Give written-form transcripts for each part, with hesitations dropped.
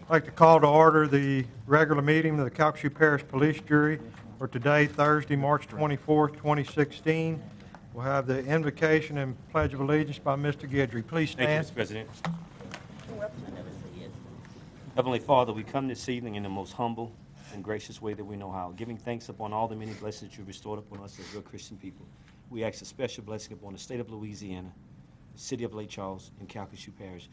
I'd like to call to order the regular meeting of the Calcasieu Parish Police Jury for today, Thursday, March 24th, 2016. We'll have the invocation and pledge of allegiance by Mr. Guidry. Please Thank you, stand. Mr. President. Heavenly Father, we come this evening in the most humble and gracious way that we know how, giving thanks upon all the many blessings you've restored upon us as good Christian people. We ask a special blessing upon the state of Louisiana, the city of Lake Charles, and Calcasieu Parish.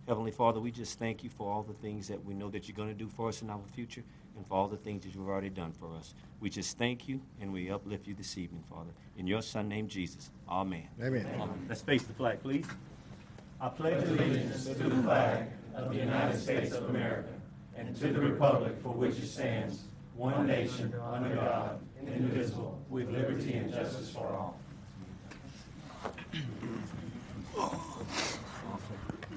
Heavenly Father, we just thank you for all the things that we know that you're going to do for us in our future and for all the things that you've already done for us. We just thank you and we uplift you this evening, Father. In your Son named Jesus, amen. Amen. Let's face the flag, please. I pledge allegiance to the flag of the United States of America and to the republic for which it stands, one nation, under God, indivisible, with liberty and justice for all.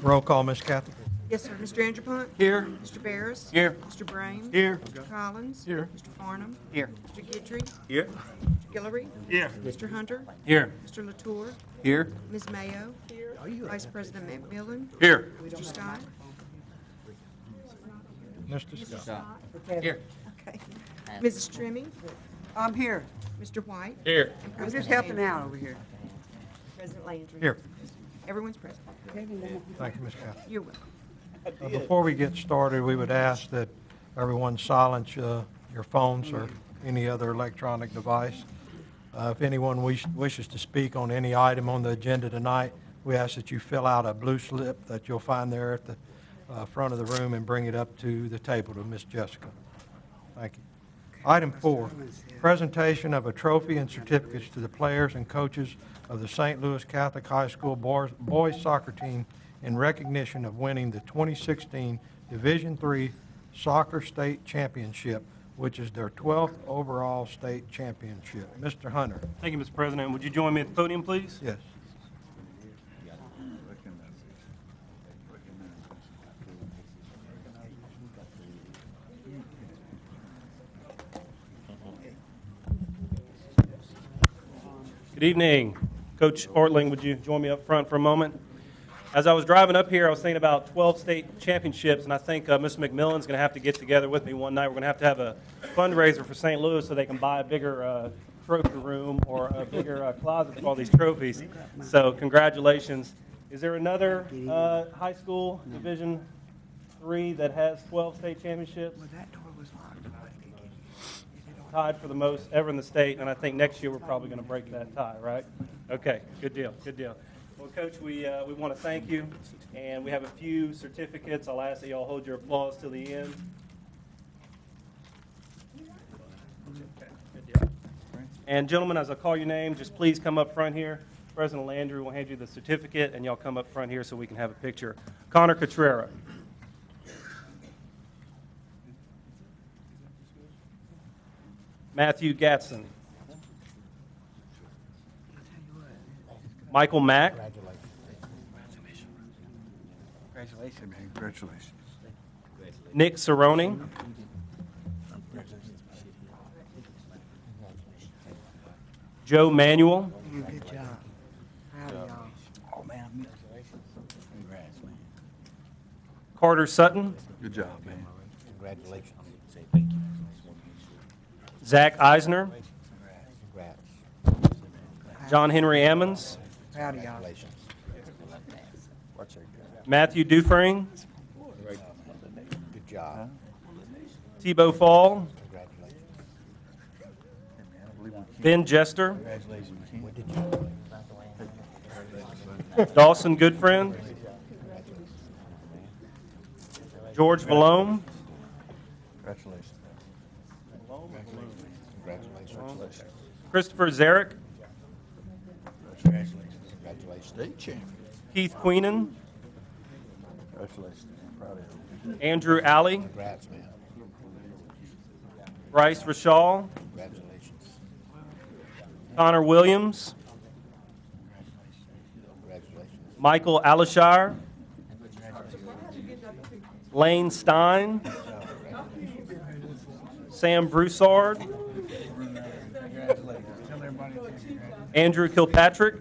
Roll call, Ms. Cathy. Yes, sir. Mr. Andrew Here. Mr. Barris? Here. Mr. Brain? Here. Mr. Collins? Here. Mr. Farnham? Here. Mr. Guidry? Here. Mr. Guillory? Here. Mr. Hunter? Here. Mr. Latour? Here. Ms. Mayo? Vice President McMillan? Here. Mr. Scott? Mr. Scott. Here. Okay. Mrs. Trimming? I'm here. Mr. White? Here. And I'm just President helping Landry. out over here. President Landry? Here. Everyone's present. Thank you, Ms. Cathy. You're welcome. Before we get started, we would ask that everyone silence your phones or any other electronic device. If anyone wishes to speak on any item on the agenda tonight, we ask that you fill out a blue slip that you'll find there at the front of the room and bring it up to the table to Miss Jessica. Thank you. Item 4, presentation of a trophy and certificates to the players and coaches of the St. Louis Catholic High School boys soccer team in recognition of winning the 2016 Division III Soccer State Championship, which is their 12th overall state championship. Mr. Hunter. Thank you, Mr. President. Would you join me at the podium, please? Yes. Good evening. Coach Ortling, would you join me up front for a moment? As I was driving up here, I was thinking about 12 state championships, and I think Ms. McMillan's going to have to get together with me one night. We're going to have a fundraiser for St. Louis so they can buy a bigger trophy room or a bigger closet for all these trophies. So congratulations. Is there another high school Division III that has 12 state championships? Well, that door was locked. Tied for the most ever in the state, and I think next year we're probably going to break that tie, right? Okay, good deal, good deal. Well, Coach, we want to thank you, and we have a few certificates. I'll ask that you all hold your applause till the end. Okay, good deal. And gentlemen, as I call your name, just please come up front here. President Landry will hand you the certificate, and y'all come up front here so we can have a picture. Connor Cotrera. Matthew Gatson. Michael Mack. Congratulations, man. Congratulations. Nick Cerrone. Joe Manuel. Good job. Howdy, y'all. Oh, man. Congrats, man. Carter Sutton. Good job, man. Congratulations. Say thank you. Zach Eisner. Congrats. John Henry Ammons. Howdy, y'all. Congratulations. Matthew Dufresne. Good job. Thibaut Fall. Congratulations. Ben Jester. Congratulations. What did you Dawson Goodfriend. George Valome. Congratulations. Congratulations. Christopher Zarek. Congratulations. State champion. Keith Queenan. Congratulations. I'm proud of you. Andrew Alley. Congrats, man. Bryce Rashall. Congratulations. Connor Williams. Congratulations. Michael Alishire. Lane Stein. Sam Broussard. Andrew Kilpatrick.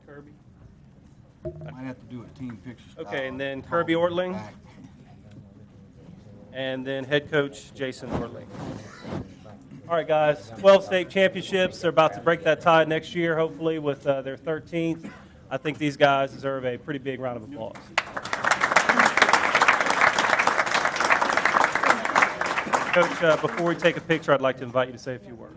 Kirby. Might have to do a team picture. Okay, and then style. Kirby Ortling. Back. And then head coach Jason Ortling. All right, guys, 12 state championships. They're about to break that tie next year, hopefully, with their 13th. I think these guys deserve a pretty big round of applause. Coach, before we take a picture, I'd like to invite you to say a few words.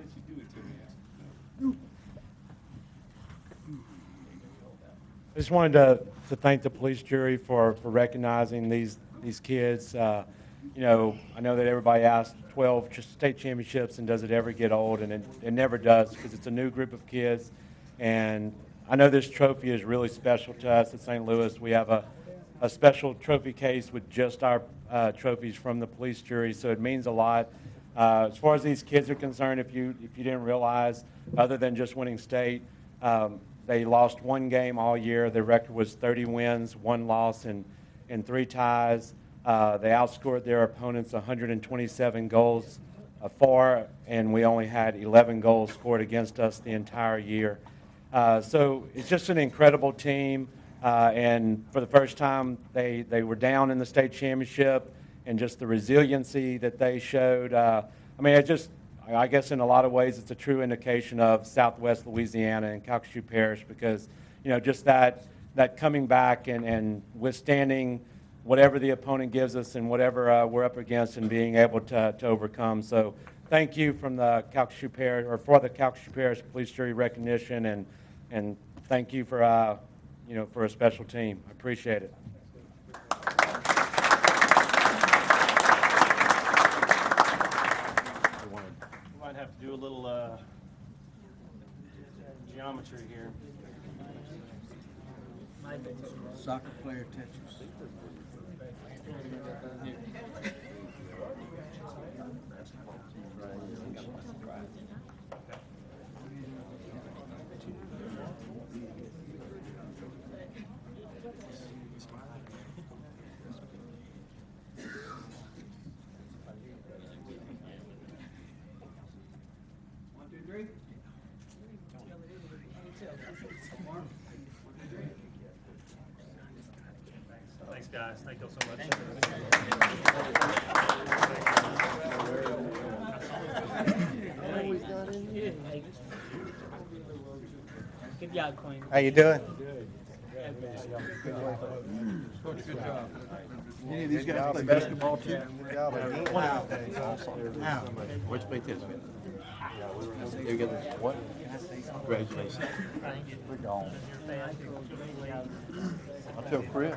I just wanted to thank the police jury for recognizing these kids. You know, I know that everybody asks 12 state championships and does it ever get old, and it never does because it's a new group of kids. And I know this trophy is really special to us at St. Louis. We have a special trophy case with just our trophies from the police jury, so it means a lot. As far as these kids are concerned, if you didn't realize, other than just winning state, they lost one game all year. Their record was 30 wins, 1 loss, and 3 ties. They outscored their opponents 127 goals for, and we only had 11 goals scored against us the entire year. So it's just an incredible team, and for the first time, they were down in the state championship, and just the resiliency that they showed. I guess in a lot of ways it's a true indication of Southwest Louisiana and Calcasieu Parish because, you know, just that coming back and withstanding whatever the opponent gives us and whatever we're up against and being able to overcome. So thank you from the Calcasieu Parish, or for the Calcasieu Parish Police Jury recognition, and thank you for, for a special team. I appreciate it. We might have to do a little geometry here. Soccer player Tetris. Thanks, guys. Thank you all so much. Good job, Queen. How you doing? Any of these guys play basketball too? Good job again. Where'd you play tennis? You get this? What? Congratulations. We're gone. I'll tell Chris.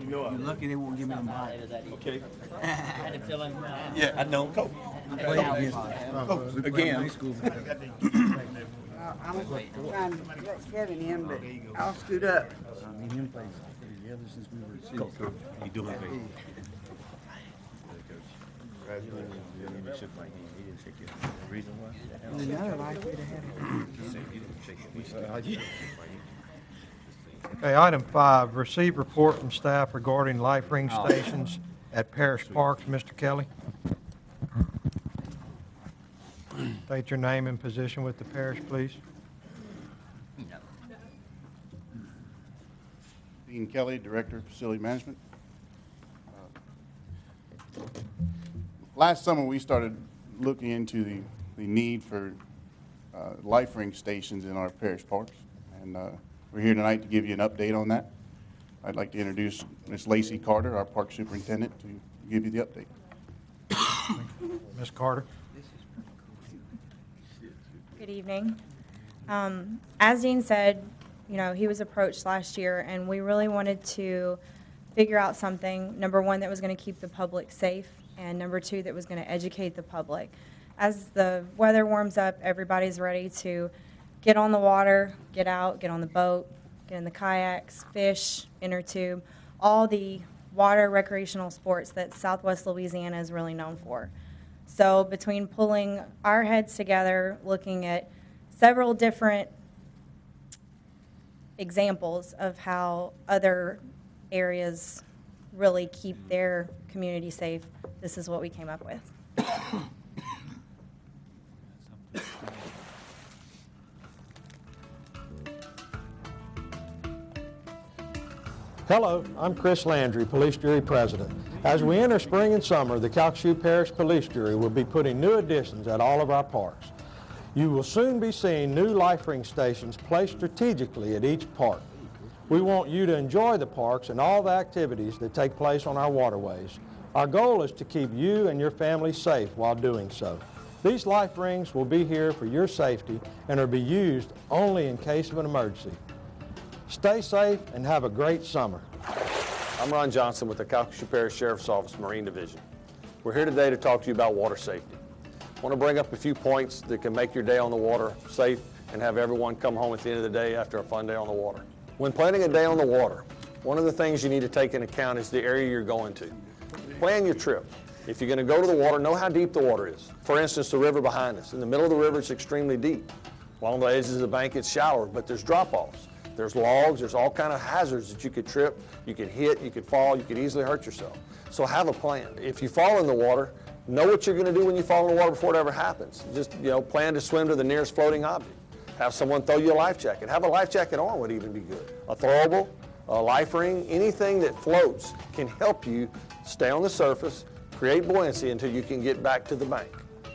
You're lucky they won't give me the ball. Okay. I had a feeling. Yeah, I know. Coach. I played against Oh, again. high school. I'm trying to let Kevin in, but I'll scoot up. Me and him played together since we were at city. Coach, you doing great. Congratulations. You didn't even shake my hand. He didn't shake your hand. The reason why? In another life, we'd have had it. He said you didn't shake your hand. Okay, item 5, receive report from staff regarding life ring stations at parish parks. Mr. Kelly? State your name and position with the parish, please. Dean Kelly, Director of Facility Management. Last summer, we started looking into the need for life ring stations in our parish parks, and we're here tonight to give you an update on that. I'd like to introduce Ms. Lacey Carter, our Park Superintendent, to give you the update. Ms. Carter? Good evening. As Dean said, he was approached last year, and we really wanted to figure out something, number one, that was going to keep the public safe, and number two, that was going to educate the public. As the weather warms up, everybody's ready to get on the water, get out, get on the boat, get in the kayaks, fish, inner tube, all the water recreational sports that Southwest Louisiana is really known for. So between pulling our heads together, looking at several different examples of how other areas really keep their community safe, this is what we came up with. Hello, I'm Chris Landry, Police Jury President. As we enter spring and summer, the Calcasieu Parish Police Jury will be putting new additions at all of our parks. You will soon be seeing new life ring stations placed strategically at each park. We want you to enjoy the parks and all the activities that take place on our waterways. Our goal is to keep you and your family safe while doing so. These life rings will be here for your safety and are be used only in case of an emergency. Stay safe and have a great summer. I'm Ron Johnson with the Calcasieu Parish Sheriff's Office Marine Division. We're here today to talk to you about water safety. I want to bring up a few points that can make your day on the water safe and have everyone come home at the end of the day after a fun day on the water. When planning a day on the water, one of the things you need to take into account is the area you're going to. Plan your trip. If you're going to go to the water, know how deep the water is. For instance, the river behind us. In the middle of the river, it's extremely deep. Along the edges of the bank, it's shallower, but there's drop-offs. There's logs, there's all kind of hazards that you could trip, you could hit, you could fall, you could easily hurt yourself. So have a plan. If you fall in the water, know what you're going to do when you fall in the water before it ever happens. Just, plan to swim to the nearest floating object. Have someone throw you a life jacket. Have a life jacket on would even be good. A throwable, a life ring, anything that floats can help you stay on the surface, create buoyancy until you can get back to the bank.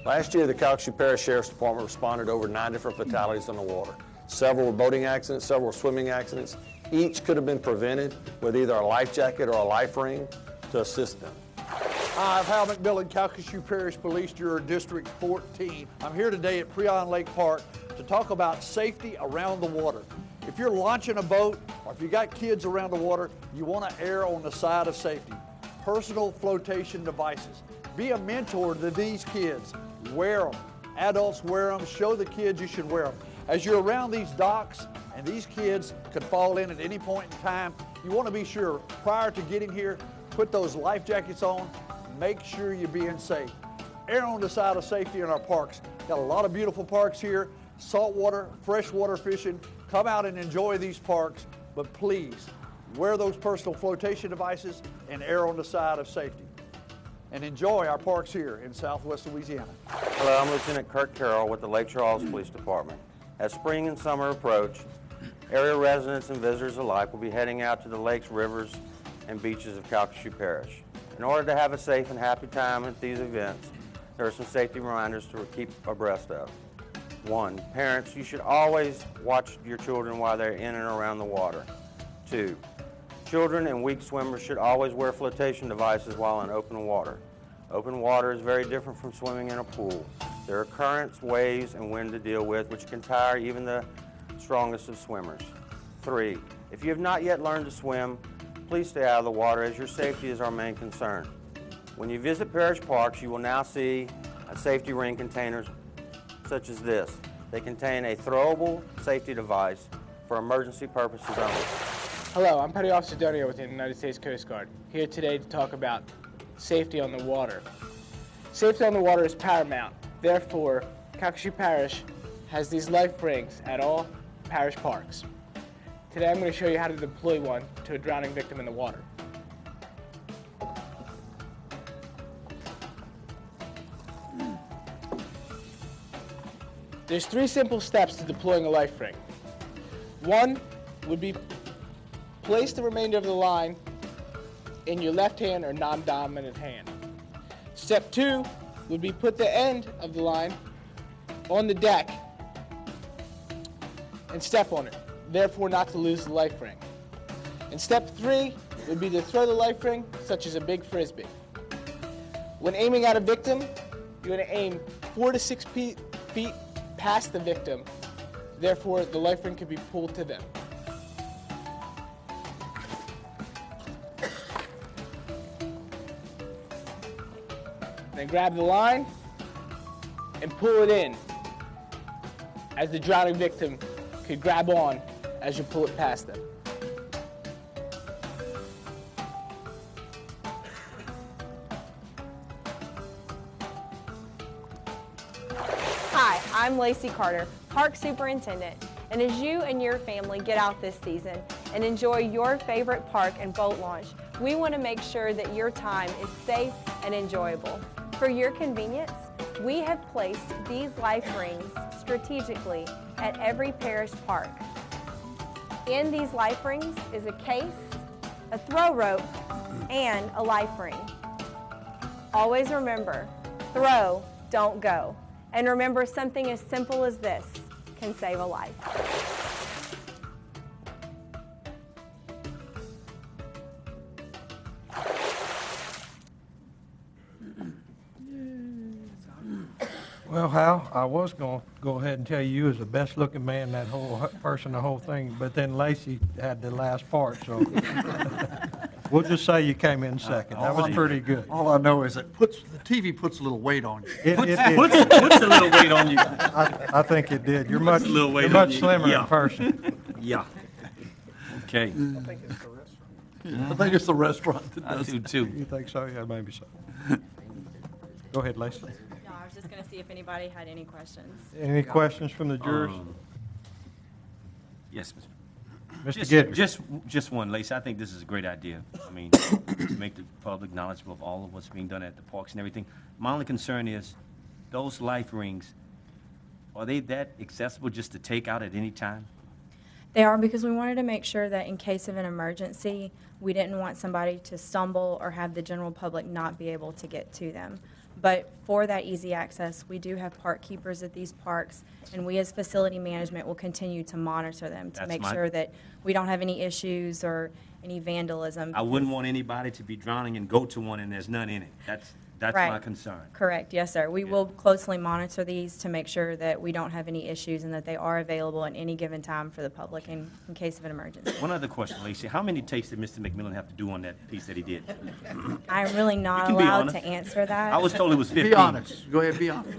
Last year, the Calcasieu Parish Sheriff's Department responded to over 9 different fatalities on the water. Several were boating accidents, several were swimming accidents. Each could have been prevented with either a life jacket or a life ring to assist them. Hi, I'm Hal McMillan, Calcasieu Parish Police Juror District 14. I'm here today at Prion Lake Park to talk about safety around the water. If you're launching a boat or if you got kids around the water, you want to err on the side of safety. Personal flotation devices. Be a mentor to these kids. Wear them. Adults wear them. Show the kids you should wear them. As you're around these docks and these kids could fall in at any point in time, you want to be sure prior to getting here, put those life jackets on. Make sure you're being safe. Err on the side of safety in our parks. Got a lot of beautiful parks here, saltwater, freshwater fishing. Come out and enjoy these parks, but please wear those personal flotation devices and err on the side of safety. And enjoy our parks here in Southwest Louisiana. Hello, I'm Lieutenant Kirk Carroll with the Lake Charles Police Department. As spring and summer approach, area residents and visitors alike will be heading out to the lakes, rivers, and beaches of Calcasieu Parish. In order to have a safe and happy time at these events, there are some safety reminders to keep abreast of. 1, parents, you should always watch your children while they're in and around the water. 2, children and weak swimmers should always wear flotation devices while in open water. Open water is very different from swimming in a pool. There are currents, waves, and wind to deal with, which can tire even the strongest of swimmers. 3, if you have not yet learned to swim, please stay out of the water as your safety is our main concern. When you visit parish parks, you will now see safety ring containers such as this. They contain a throwable safety device for emergency purposes only. Hello, I'm Petty Officer Donio with the United States Coast Guard, here today to talk about safety on the water. Safety on the water is paramount. Therefore, Calcasieu Parish has these life rings at all parish parks. Today I'm going to show you how to deploy one to a drowning victim in the water. There's 3 simple steps to deploying a life ring. 1 would be place the remainder of the line in your left hand or non-dominant hand. Step 2 would be put the end of the line on the deck and step on it, therefore not to lose the life ring. And step 3 would be to throw the life ring, such as a big frisbee. When aiming at a victim, you're going to aim 4 to 6 feet past the victim, therefore the life ring can be pulled to them. Then grab the line and pull it in, as the drowning victim could grab on as you pull it past them. Hi, I'm Lacey Carter, Park Superintendent, and as you and your family get out this season and enjoy your favorite park and boat launch, we want to make sure that your time is safe and enjoyable. For your convenience, we have placed these life rings strategically at every parish park. In these life rings is a case a throw rope, and a life ring. Always remember, throw, don't go. And remember, something as simple as this can save a life. Well, Hal, I was going to go ahead and tell you was the best looking man in that whole person, the whole thing, but then Lacey had the last part, so we'll just say you came in second. That was pretty good. All I know is it the TV puts a little weight on you. It did. Puts a little weight on you. I think it did. You're much, little weight you're on much you. slimmer Yeah. in person. Yeah. Okay. I think it's the restaurant that I does do it. too. You think so? Yeah, maybe so. Go ahead, Lacey. No, I was just going to see if anybody had any questions. Any questions from the jurors? Yes, Mr. Just, Guidry. just one, Lacey. I think this is a great idea. I mean, to make the public knowledgeable of all of what's being done at the parks and everything. My only concern is those life rings, are they that accessible just to take out at any time? They are, because we wanted to make sure that in case of an emergency, we didn't want somebody to stumble or have the general public not be able to get to them. But for that easy access, we do have park keepers at these parks, and we as facility management will continue to monitor them to That's make my- sure that we don't have any issues or any vandalism. I wouldn't want anybody to be drowning and go to one and there's none in it. That's my Right. concern. Correct, yes, sir. We will closely monitor these to make sure that we don't have any issues and that they are available at any given time for the public in case of an emergency. One other question, Lacey. How many takes did Mr. McMillan have to do on that piece that he did? I'm really not You can be allowed honest. to answer that. I was told it was 15. Be honest. Go ahead, be honest.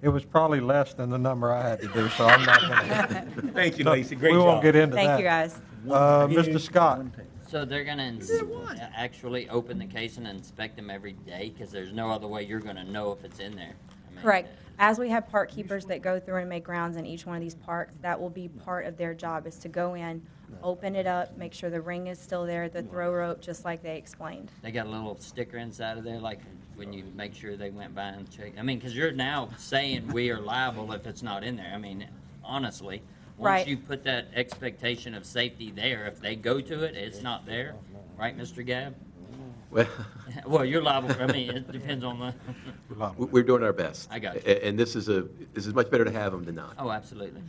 It was probably less than the number I had to do, so I'm not going to. Thank you, Lacey. Great We job. won't get into that. Thank you, guys. Mr. Scott. So they're going to actually open the case and inspect them every day? Because there's no other way you're going to know if it's in there. I mean, Correct. As we have park keepers that go through and make rounds in each one of these parks, that will be part of their job, is to go in, open it up, make sure the ring is still there, the throw rope, just like they explained. They got a little sticker inside of there, like when you make sure they went by and checked. I mean, because you're now saying we are liable if it's not in there. I mean, honestly, once Right. you put that expectation of safety there, if they go to it, it's not there. Right, Mr. Gabb? Well, Well, you're liable. I mean, it depends on the. we're doing our best. I got you. And this is much better to have them than not. Oh, absolutely.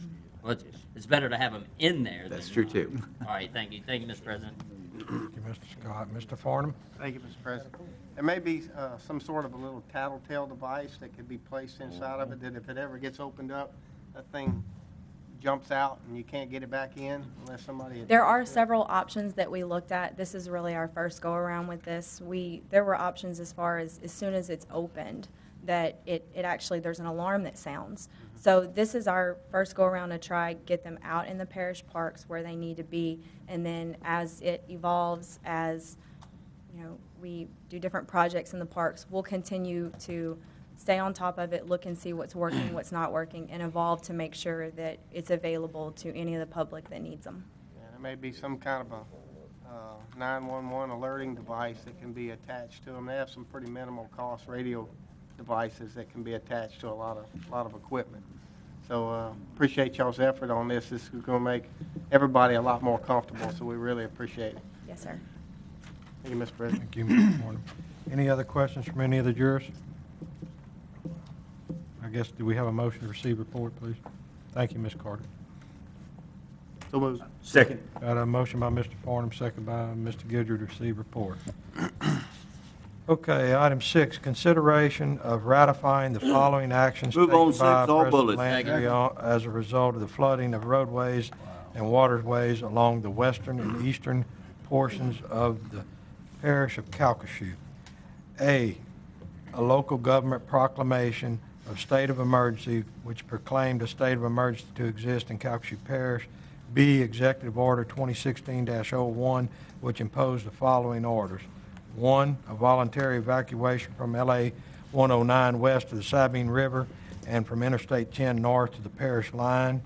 Well, it's better to have them in there. That's true, too. All right, thank you. Thank you, Mr. President. Thank you, Mr. Scott. Mr. Farnham? Thank you, Mr. President. There may be some sort of a little tattletale device that could be placed inside of it, that if it ever gets opened up, that thing jumps out and you can't get it back in unless somebody... There are several options that we looked at. This is really our first go-around with this. There were options as far as soon as it's opened, that it actually, there's an alarm that sounds. So this is our first go-around to try get them out in the parish parks where they need to be, and then as it evolves, as we do different projects in the parks, we'll continue to stay on top of it, look and see what's working, what's not working, and evolve to make sure that it's available to any of the public that needs them. Yeah, there may be some kind of a 911 alerting device that can be attached to them. They have some pretty minimal cost radio devices that can be attached to a lot of equipment. So appreciate y'all's effort on this. This is going to make everybody a lot more comfortable, so we really appreciate it. Yes, sir. Thank you, Mr. President. Thank you, Mr. Farnham. Any other questions from any of the jurors? I guess, do we have a motion to receive report, please? Thank you, Ms. Carter. So moved. Second. Got a motion by Mr. Farnham, second by Mr. Guidry to receive report. Okay, item 6, consideration of ratifying the following actions Move on, taken by 6, all President bullets. Landry as a result of the flooding of roadways and waterways along the western and eastern portions of the parish of Calcasieu. A local government proclamation of state of emergency which proclaimed a state of emergency to exist in Calcasieu Parish. B, Executive Order 2016-01, which imposed the following orders. 1, a voluntary evacuation from LA 109 west to the Sabine River and from Interstate 10 north to the parish line.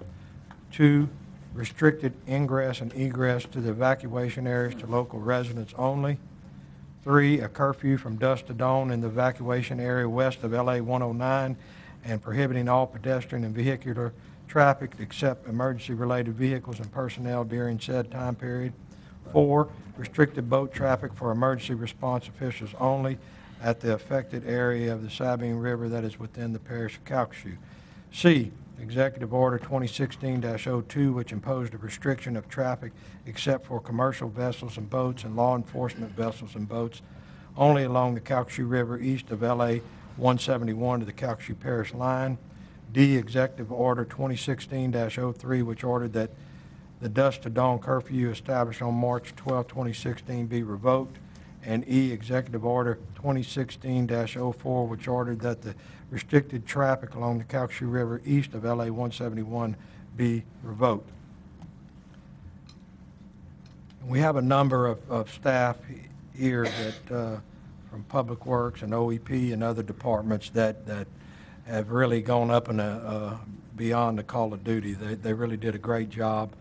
2, restricted ingress and egress to the evacuation areas to local residents only. 3, a curfew from dusk to dawn in the evacuation area west of LA 109 and prohibiting all pedestrian and vehicular traffic except emergency-related vehicles and personnel during said time period. 4, restricted boat traffic for emergency response officials only at the affected area of the Sabine River that is within the parish of Calcasieu. C, Executive Order 2016-02, which imposed a restriction of traffic except for commercial vessels and boats and law enforcement vessels and boats only along the Calcasieu River east of LA 171 to the Calcasieu Parish line. D, Executive Order 2016-03, which ordered that the dusk to dawn curfew established on March 12, 2016 be revoked. And E, Executive Order 2016-04, which ordered that the restricted traffic along the Calcasieu River east of LA 171 be revoked. We have a number of staff here that from Public Works and OEP and other departments that have really gone up and beyond the call of duty. They really did a great job.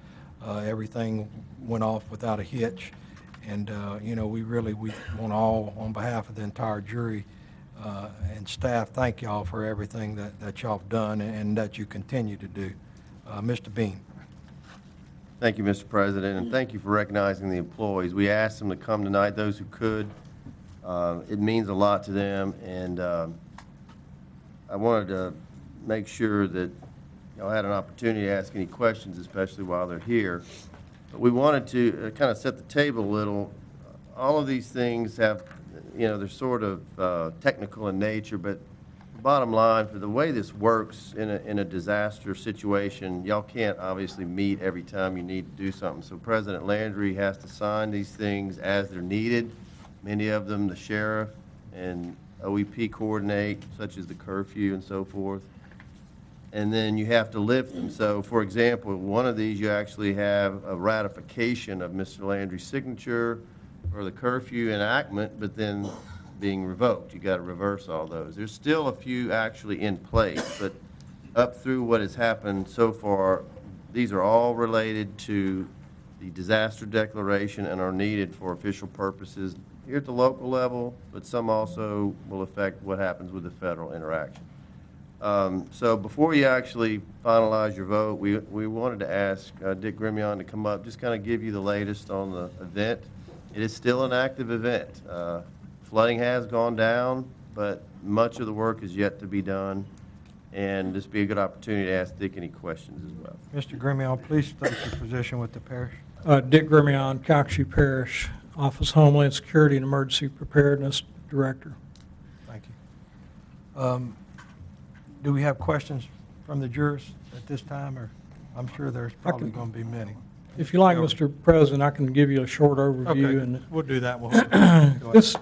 Everything went off without a hitch. And, you know, we want all, on behalf of the entire jury and staff, thank y'all for everything that y'all have done and that you continue to do. Mr. Bean. Thank you, Mr. President, and thank you for recognizing the employees. We asked them to come tonight, those who could. It means a lot to them, and I wanted to make sure that y'all had an opportunity to ask any questions, especially while they're here. But we wanted to kind of set the table a little. All of these things have, you know, they're sort of technical in nature, but bottom line, for the way this works in a disaster situation, y'all can't obviously meet every time you need to do something. So President Landry has to sign these things as they're needed. Many of them the sheriff and OEP coordinate, such as the curfew and so forth. And then you have to lift them. So, for example, one of these you actually have a ratification of Mr. Landry's signature for the curfew enactment, but then being revoked. You got to reverse all those. There's still a few actually in place, but up through what has happened so far, these are all related to the disaster declaration and are needed for official purposes here at the local level, but some also will affect what happens with the federal interaction. So before you actually finalize your vote, we wanted to ask Dick Grimion to come up, just kind of give you the latest on the event. It is still an active event. Flooding has gone down, but much of the work is yet to be done. And this would be a good opportunity to ask Dick any questions as well. Mr. Grimion, please state your position with the parish. Dick Grimion, Calcasieu Parish, Office Homeland Security and Emergency Preparedness Director. Thank you. Do we have questions from the jurors at this time, or I'm sure there's probably going to be many. If you like, Mr. President, I can give you a short overview. Okay, and we'll do that.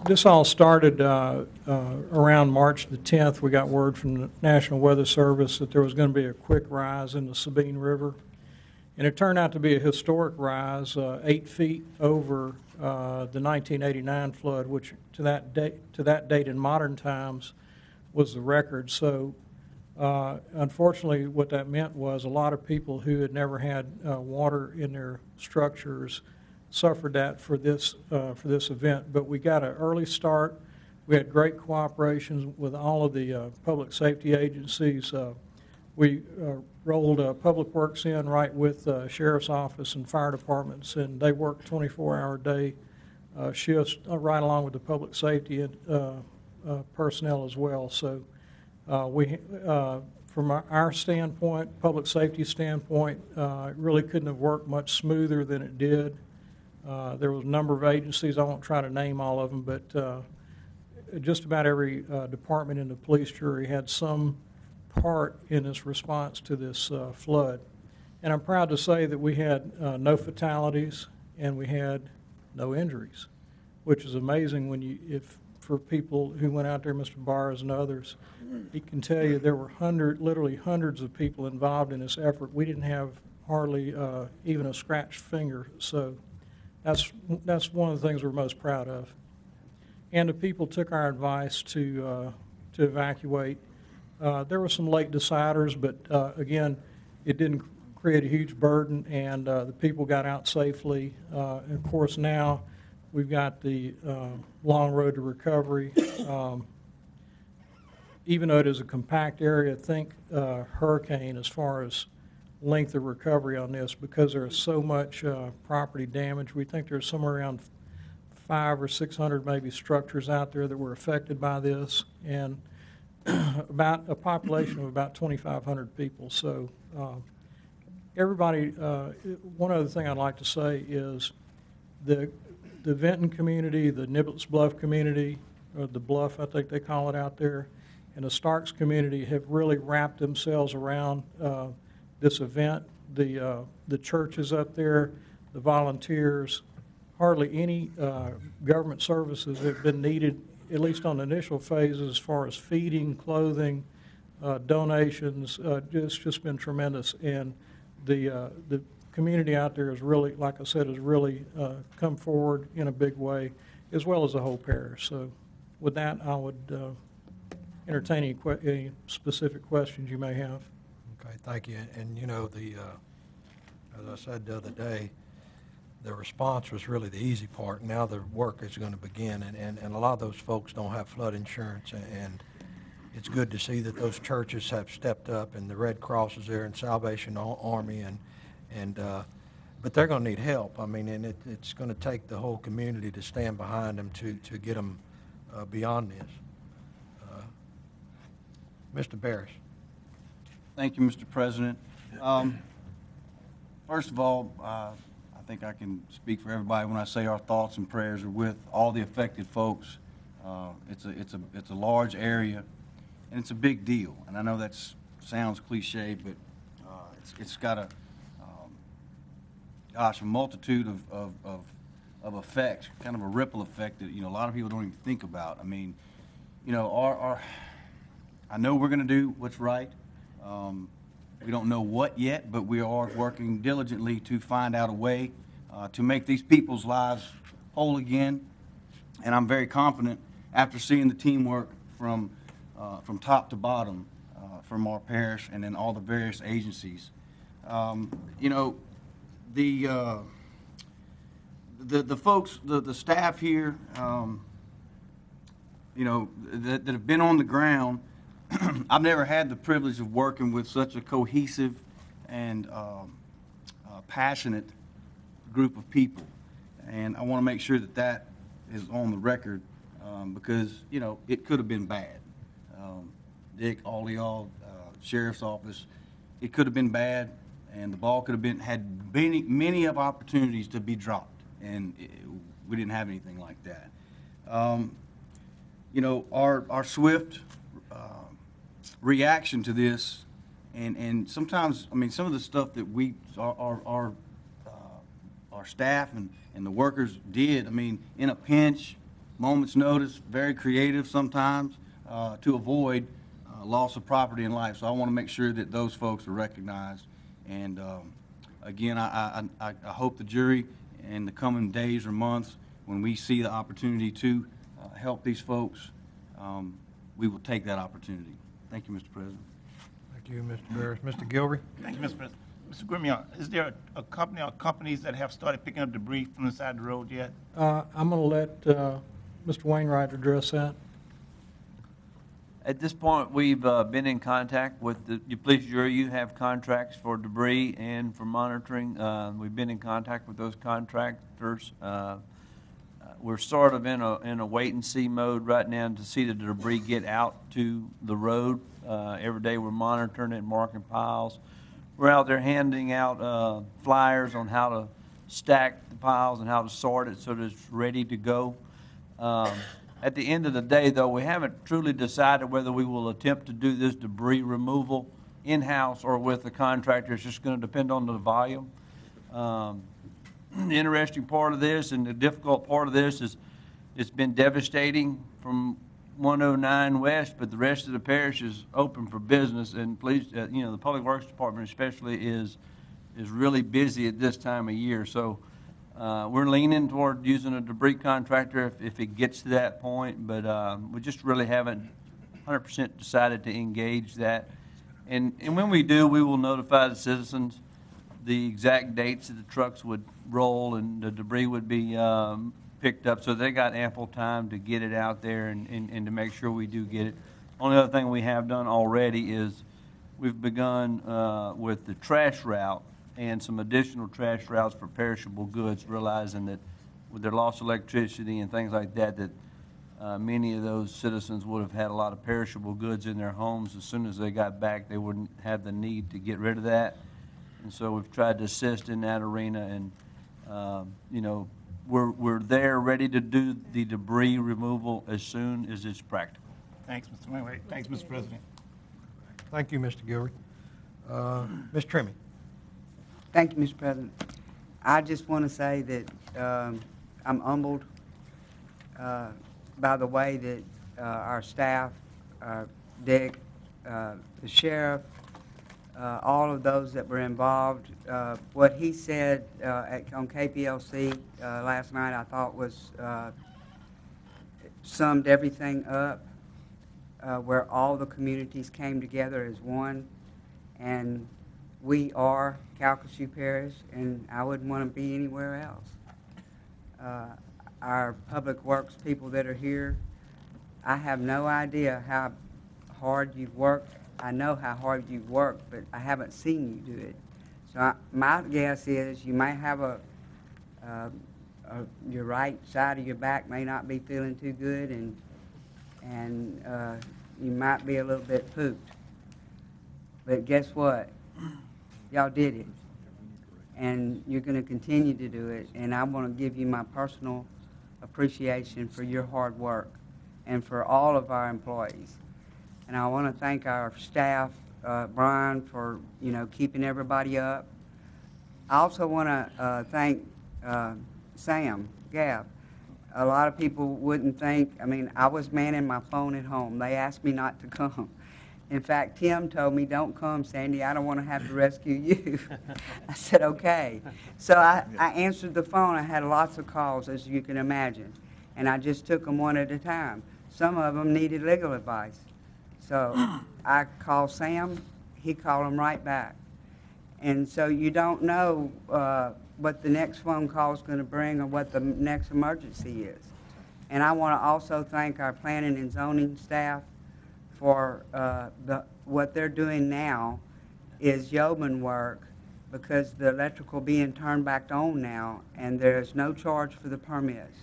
This all started around March the 10th. We got word from the National Weather Service that there was going to be a quick rise in the Sabine River. And it turned out to be a historic rise, 8 feet over the 1989 flood, which to that date in modern times was the record. So unfortunately, what that meant was a lot of people who had never had water in their structures suffered that for this event. But we got an early start. We had great cooperation with all of the public safety agencies. We rolled Public Works in right with Sheriff's Office and fire departments, and they worked 24-hour day shifts right along with the public safety personnel as well. So from our standpoint, public safety standpoint, it really couldn't have worked much smoother than it did. There was a number of agencies, I won't try to name all of them, but just about every department in the police jury had some part in its response to this flood. And I'm proud to say that we had no fatalities and we had no injuries, which is amazing when for people who went out there, Mr. Bars and others, he can tell you there were literally hundreds of people involved in this effort. We didn't have hardly even a scratched finger. So that's one of the things we're most proud of. And the people took our advice to evacuate. There were some late deciders, but again, it didn't create a huge burden, and the people got out safely. And of course, now we've got the long road to recovery. Even though it is a compact area, think hurricane as far as length of recovery on this because there is so much property damage. We think there's somewhere around 500 or 600 maybe structures out there that were affected by this, and about a population of about 2,500 people. So everybody, one other thing I'd like to say is the Vinton community, the Niblets Bluff community, or the Bluff I think they call it out there, and the Starks community have really wrapped themselves around this event. The churches up there, the volunteers, hardly any government services have been needed, at least on the initial phases, as far as feeding, clothing, donations. It's just been tremendous, and the community out there is really, like I said, has really come forward in a big way, as well as the whole parish. So with that, I would entertain any specific questions you may have. Okay, thank you. And you know, as I said the other day, the response was really the easy part. Now the work is going to begin, and a lot of those folks don't have flood insurance, and it's good to see that those churches have stepped up, and the Red Cross is there, and Salvation Army, but they're going to need help. I mean, and it's going to take the whole community to stand behind them to get them beyond this. Mr. Barris. Thank you, Mr. President. First of all, I think I can speak for everybody when I say our thoughts and prayers are with all the affected folks. It's a large area, and it's a big deal. And I know that sounds cliche, but it's got a multitude of effects, kind of a ripple effect that a lot of people don't even think about. I mean, I know we're going to do what's right. We don't know what yet, but we are working diligently to find out a way to make these people's lives whole again. And I'm very confident after seeing the teamwork from top to bottom from our parish and then all the various agencies. The folks, the staff here, that have been on the ground. I've never had the privilege of working with such a cohesive and passionate group of people, and I want to make sure that is on the record because it could have been bad. Dick, all of y'all, sheriff's office, it could have been bad, and the ball could have had many of opportunities to be dropped, and we didn't have anything like that. Our swift reaction to this, and sometimes, I mean, some of the stuff that our staff and the workers did, I mean, in a pinch, moment's notice, very creative sometimes, to avoid loss of property and life. So I want to make sure that those folks are recognized. And again, I hope the jury in the coming days or months, when we see the opportunity to help these folks, we will take that opportunity. Thank you, Mr. President. Thank you, Mr. Barris. Mr. Gilry? Thank you, Mr. President. Mr. Grimion, is there a company or companies that have started picking up debris from the side of the road yet? I'm going to let Mr. Wainwright address that. At this point, we've been in contact with the police jury. You have contracts for debris and for monitoring. We've been in contact with those contractors. We're sort of in a wait-and-see mode right now to see the debris get out to the road. Every day we're monitoring it, marking piles. We're out there handing out flyers on how to stack the piles and how to sort it so that it's ready to go. At the end of the day, though, we haven't truly decided whether we will attempt to do this debris removal in-house or with the contractor. It's just going to depend on the volume. The interesting part of this and the difficult part of this is it's been devastating from 109 West, but the rest of the parish is open for business, and police, the Public Works Department especially is really busy at this time of year. So we're leaning toward using a debris contractor if it gets to that point, but we just really haven't 100% decided to engage that. And when we do, we will notify the citizens the exact dates that the trucks would roll and the debris would be picked up, so they got ample time to get it out there and to make sure we do get it. Only other thing we have done already is we've begun with the trash route and some additional trash routes for perishable goods, realizing that with their loss of electricity and things like that, many of those citizens would have had a lot of perishable goods in their homes. As soon as they got back, they wouldn't have the need to get rid of that. And so we've tried to assist in that arena, and we're there ready to do the debris removal as soon as it's practical. Thanks, Mr. Wainwright. Thanks, Mr. President. Thank you, Mr. Gilry. Ms. Trimmie. Thank you, Mr. President. I just want to say that I'm humbled by the way that our staff, Dick, the sheriff, all of those that were involved. What he said on KPLC last night, I thought was summed everything up, where all the communities came together as one, and we are Calcasieu Parish, and I wouldn't want to be anywhere else. Our public works people that are here, I have no idea how hard you've worked. I know how hard you've worked, but I haven't seen you do it. So my guess is you might have your right side of your back may not be feeling too good, and you might be a little bit pooped. But guess what? Y'all did it, and you're going to continue to do it. And I want to give you my personal appreciation for your hard work and for all of our employees. And I want to thank our staff, Brian, for keeping everybody up. I also want to thank Sam Gabb. A lot of people wouldn't think. I mean, I was manning my phone at home. They asked me not to come. In fact, Tim told me, "Don't come, Sandy. I don't want to have to rescue you." I said, "Okay." So I answered the phone. I had lots of calls, as you can imagine, and I just took them one at a time. Some of them needed legal advice. So I called Sam. He called them right back. And so you don't know what the next phone call is going to bring or what the next emergency is. And I want to also thank our planning and zoning staff for what they're doing now is yeoman work, because the electrical being turned back on now, and there's no charge for the permits.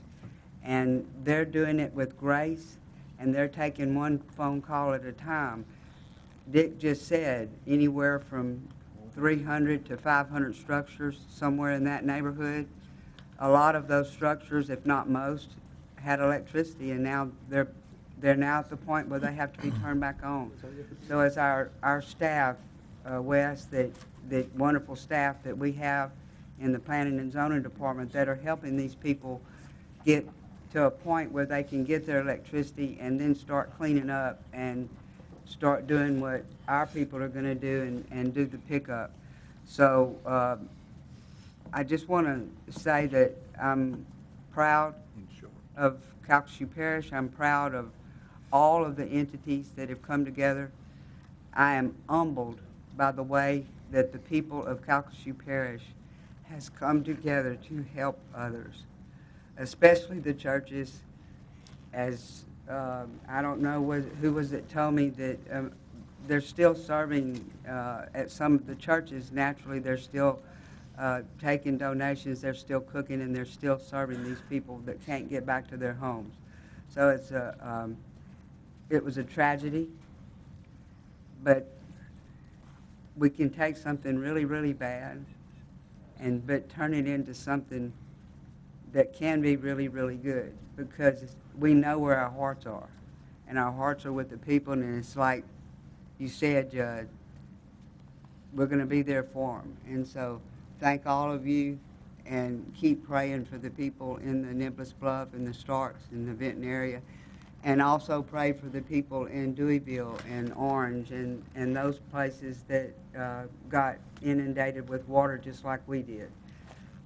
And they're doing it with grace, and they're taking one phone call at a time. Dick just said anywhere from 300 to 500 structures, somewhere in that neighborhood. A lot of those structures, if not most, had electricity, and now they're now at the point where they have to be turned back on. So as our staff, Wes, that wonderful staff that we have in the Planning and Zoning Department that are helping these people get to a point where they can get their electricity and then start cleaning up and start doing what our people are going to do and do the pickup. So I just want to say that I'm proud of Calcasieu Parish. I'm proud of all of the entities that have come together. I am humbled by the way that the people of Calcasieu Parish has come together to help others, especially the churches. As I don't know who was it told me that they're still serving at some of the churches. Naturally, they're still taking donations, they're still cooking, and they're still serving these people that can't get back to their homes. So it was a tragedy, but we can take something really, really bad but turn it into something that can be really, really good, because we know where our hearts are, and our hearts are with the people, and it's like you said, Judd, we're going to be there for them. And so thank all of you, and keep praying for the people in the Nicholas Bluff and the Starks and the Vinton area, and also pray for the people in Deweyville and Orange and those places that got inundated with water just like we did.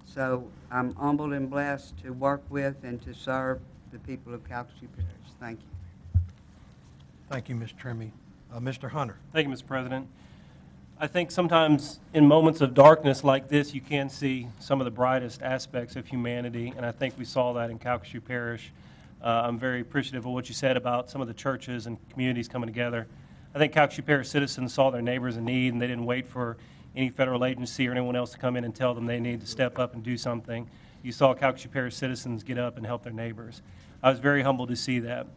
So I'm humbled and blessed to work with and to serve the people of Calcasieu Parish. Thank you. Thank you, Ms. Trimmie. Mr. Hunter. Thank you, Mr. President. I think sometimes in moments of darkness like this, you can see some of the brightest aspects of humanity, and I think we saw that in Calcasieu Parish. I'm very appreciative of what you said about some of the churches and communities coming together. I think Calcasieu Parish citizens saw their neighbors in need, and they didn't wait for any federal agency or anyone else to come in and tell them they need to step up and do something. You saw Calcasieu Parish citizens get up and help their neighbors. I was very humbled to see that.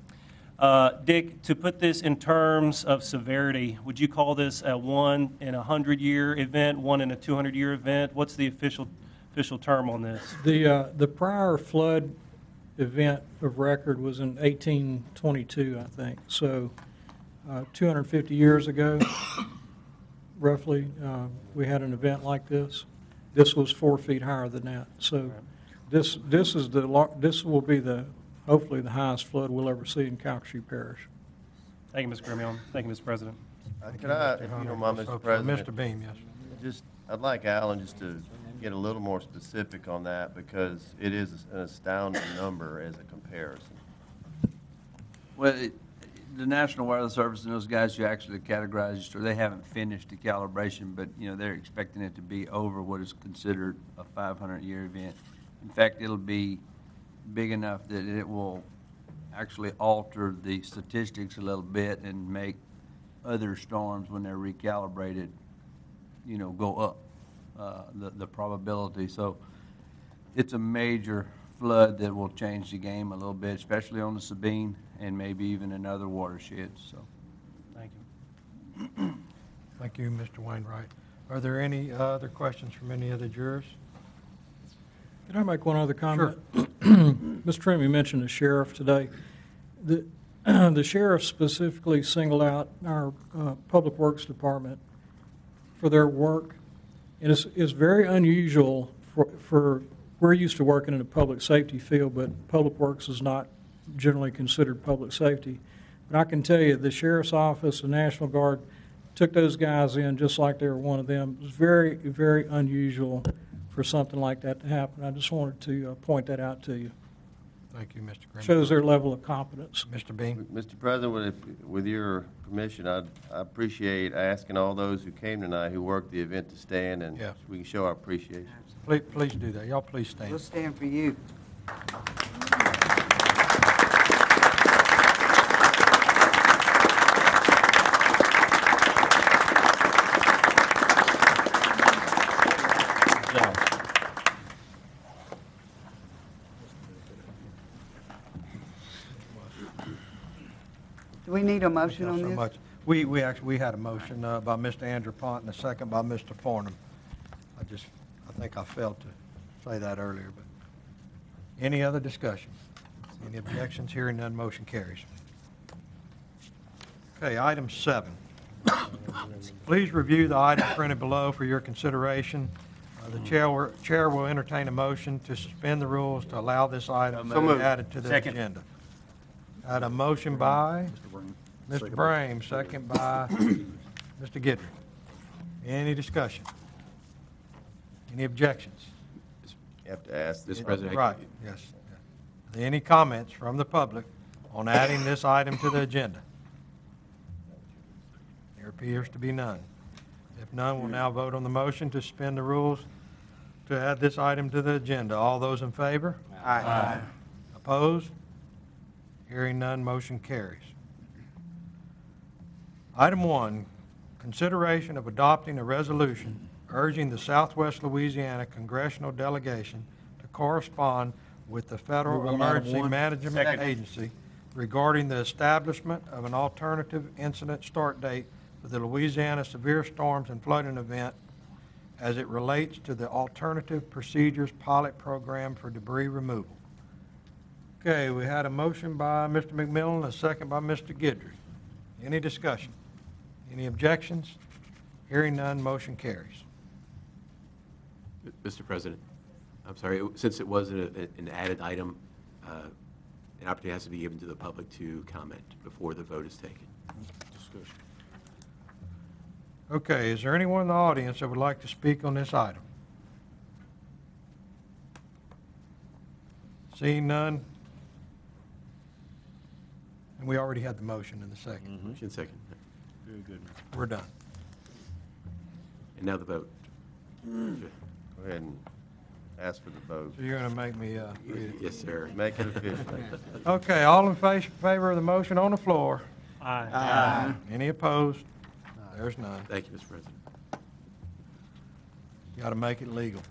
Dick, to put this in terms of severity, would you call this a 1 in a 100-year event, 1 in a 200-year event? What's the official term on this? The prior flood event of record was in 1822, I think. So 250 years ago, roughly, we had an event like this. This was 4 feet higher than that. So this will be hopefully the highest flood we'll ever see in Calcasieu Parish. Thank you, Mr. Grimion. Thank you, Mr. President. Can I, if you don't mind, Mr. President? Mr. Beam, yes. I'd like Alan just to get a little more specific on that, because it is an astounding number as a comparison. Well, the National Weather Service and those guys who actually categorized, or they haven't finished the calibration, but, you know, they're expecting it to be over what is considered a 500-year event. In fact, it'll be big enough that it will actually alter the statistics a little bit and make other storms, when they're recalibrated, you know, go up, the probability. So it's a major flood that will change the game a little bit, especially on the Sabine and maybe even in other watersheds. So, thank you. Thank you, Mr. Wainwright. Are there any other questions from any of the jurors? Can I make one other comment? Sure. Mr. Trim, you mentioned the sheriff today. The sheriff specifically singled out our Public Works Department for their work. And it's very unusual for we're used to working in the public safety field, but Public Works is not generally considered public safety. But I can tell you, the sheriff's office, the National Guard, took those guys in just like they were one of them. It was very, very unusual for something like that to happen. I just wanted to point that out to you. Thank you, Mr. Green. Shows their level of competence. Mr. Beam. Mr. President, with your permission, I appreciate asking all those who came tonight who worked the event to stand, and we can show our appreciation. Please do that. Y'all please stand. We'll stand for you. Do we need a motion on Thank you this? so much. We had a motion by Mr. Andrew Pont and a second by Mr. Farnham. I think I failed to say that earlier, but any other discussion? Any objections? Hearing none, motion carries. Okay, item 7. Please review the item printed below for your consideration. The chair will entertain a motion to suspend the rules to allow this item to be added to the agenda. I had a motion by Mr. Brame, second by Mr. Guidry. Any discussion? Any objections? You have to ask. Mr. President. Right, yes. Any comments from the public on adding this item to the agenda? There appears to be none. If none, we'll now vote on the motion to suspend the rules to add this item to the agenda. All those in favor? Aye. Opposed? Hearing none, motion carries. Item 1, consideration of adopting a resolution urging the Southwest Louisiana Congressional Delegation to correspond with the Federal Emergency Management Agency regarding the establishment of an alternative incident start date for the Louisiana Severe Storms and Flooding Event as it relates to the Alternative Procedures Pilot Program for Debris Removal. Okay, we had a motion by Mr. McMillan, a second by Mr. Guidry. Any discussion? Any objections? Hearing none, motion carries. Mr. President, I'm sorry, since it was an added item, an opportunity has to be given to the public to comment before the vote is taken. Discussion. Okay, is there anyone in the audience that would like to speak on this item? Seeing none? And we already had the motion in the second. Motion second. Very good. We're done. And now the vote. Go ahead and ask for the vote. So you're going to make me read it? Yes, sir. Make it official. Okay, all in favor of the motion on the floor? Aye. Any opposed? There's none. Thank you, Mr. President. You got to make it legal.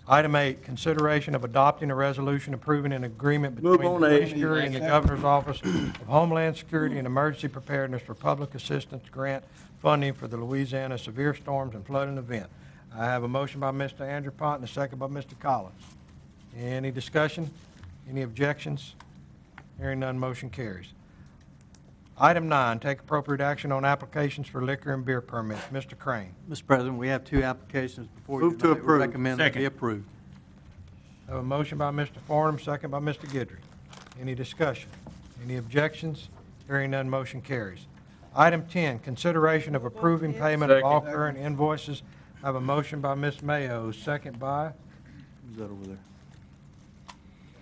Item 8, consideration of adopting a resolution approving an agreement between the Police Security and the Governor's Office of Homeland Security and Emergency Preparedness for Public Assistance Grant funding for the Louisiana Severe Storms and Flooding Event. I have a motion by Mr. Andrew Pont and a second by Mr. Collins. Any discussion? Any objections? Hearing none, motion carries. Item 9, take appropriate action on applications for liquor and beer permits. Mr. Crane. Mr. President, we have two applications before you Move to tonight. We approve. recommend that they be approved. I have a motion by Mr. Farnum, second by Mr. Guidry. Any discussion? Any objections? Hearing none, motion carries. Item 10, consideration of approving payment of all current invoices. I have a motion by Ms. Mayo, second by Who's that over there?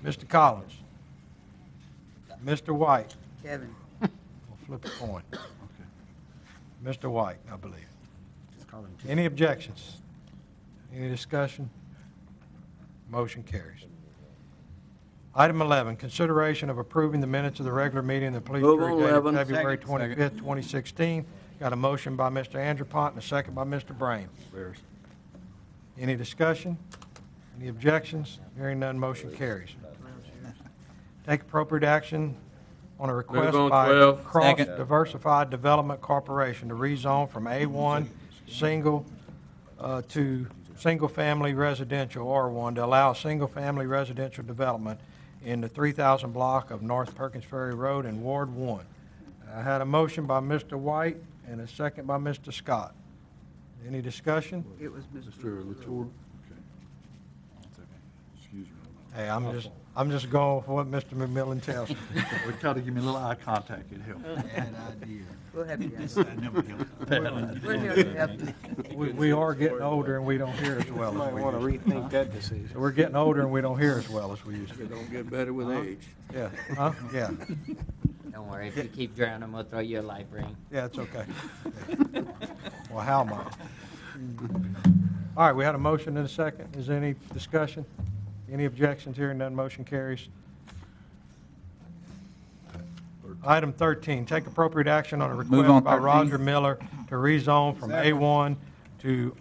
Mr. Collins. Mr. White. Kevin. We'll flip a coin. Mr. White, I believe. Any objections? Any discussion? Motion carries. Item 11, consideration of approving the minutes of the regular meeting of the police Move jury on dated 11. February Second. 25th, 2016. Got a motion by Mr. Andrew Pont and a second by Mr. Brame. Any discussion? Any objections? Hearing none, motion carries. Take appropriate action on a request on by 12. Cross Second. Diversified Development Corporation to rezone from A1 single to single-family residential, R1, to allow single-family residential development in the 3,000 block of North Perkins Ferry Road in Ward 1. I had a motion by Mr. White and a second by Mr. Scott. Any discussion? It was Mr. Latour. Hey, I'm just going with what Mr. McMillan tells me. We try to give me a little eye contact, it helps. Bad idea. We'll have you guys. That never helps. We'll help you. We are getting older and we don't hear as well Might as we want to used to. rethink that decision. So we're getting older and we don't hear as well as we used to. It don't get better with age. Yeah, huh? Yeah, Don't worry, if you keep drowning, we'll throw you a life ring. yeah, it's okay. Yeah. Well, how am I? All right, we had a motion and a second. Is there any discussion? Any objections? Hearing none, motion carries. Item 13, take appropriate action on a Move request on by 13. Roger Miller to rezone from A1 to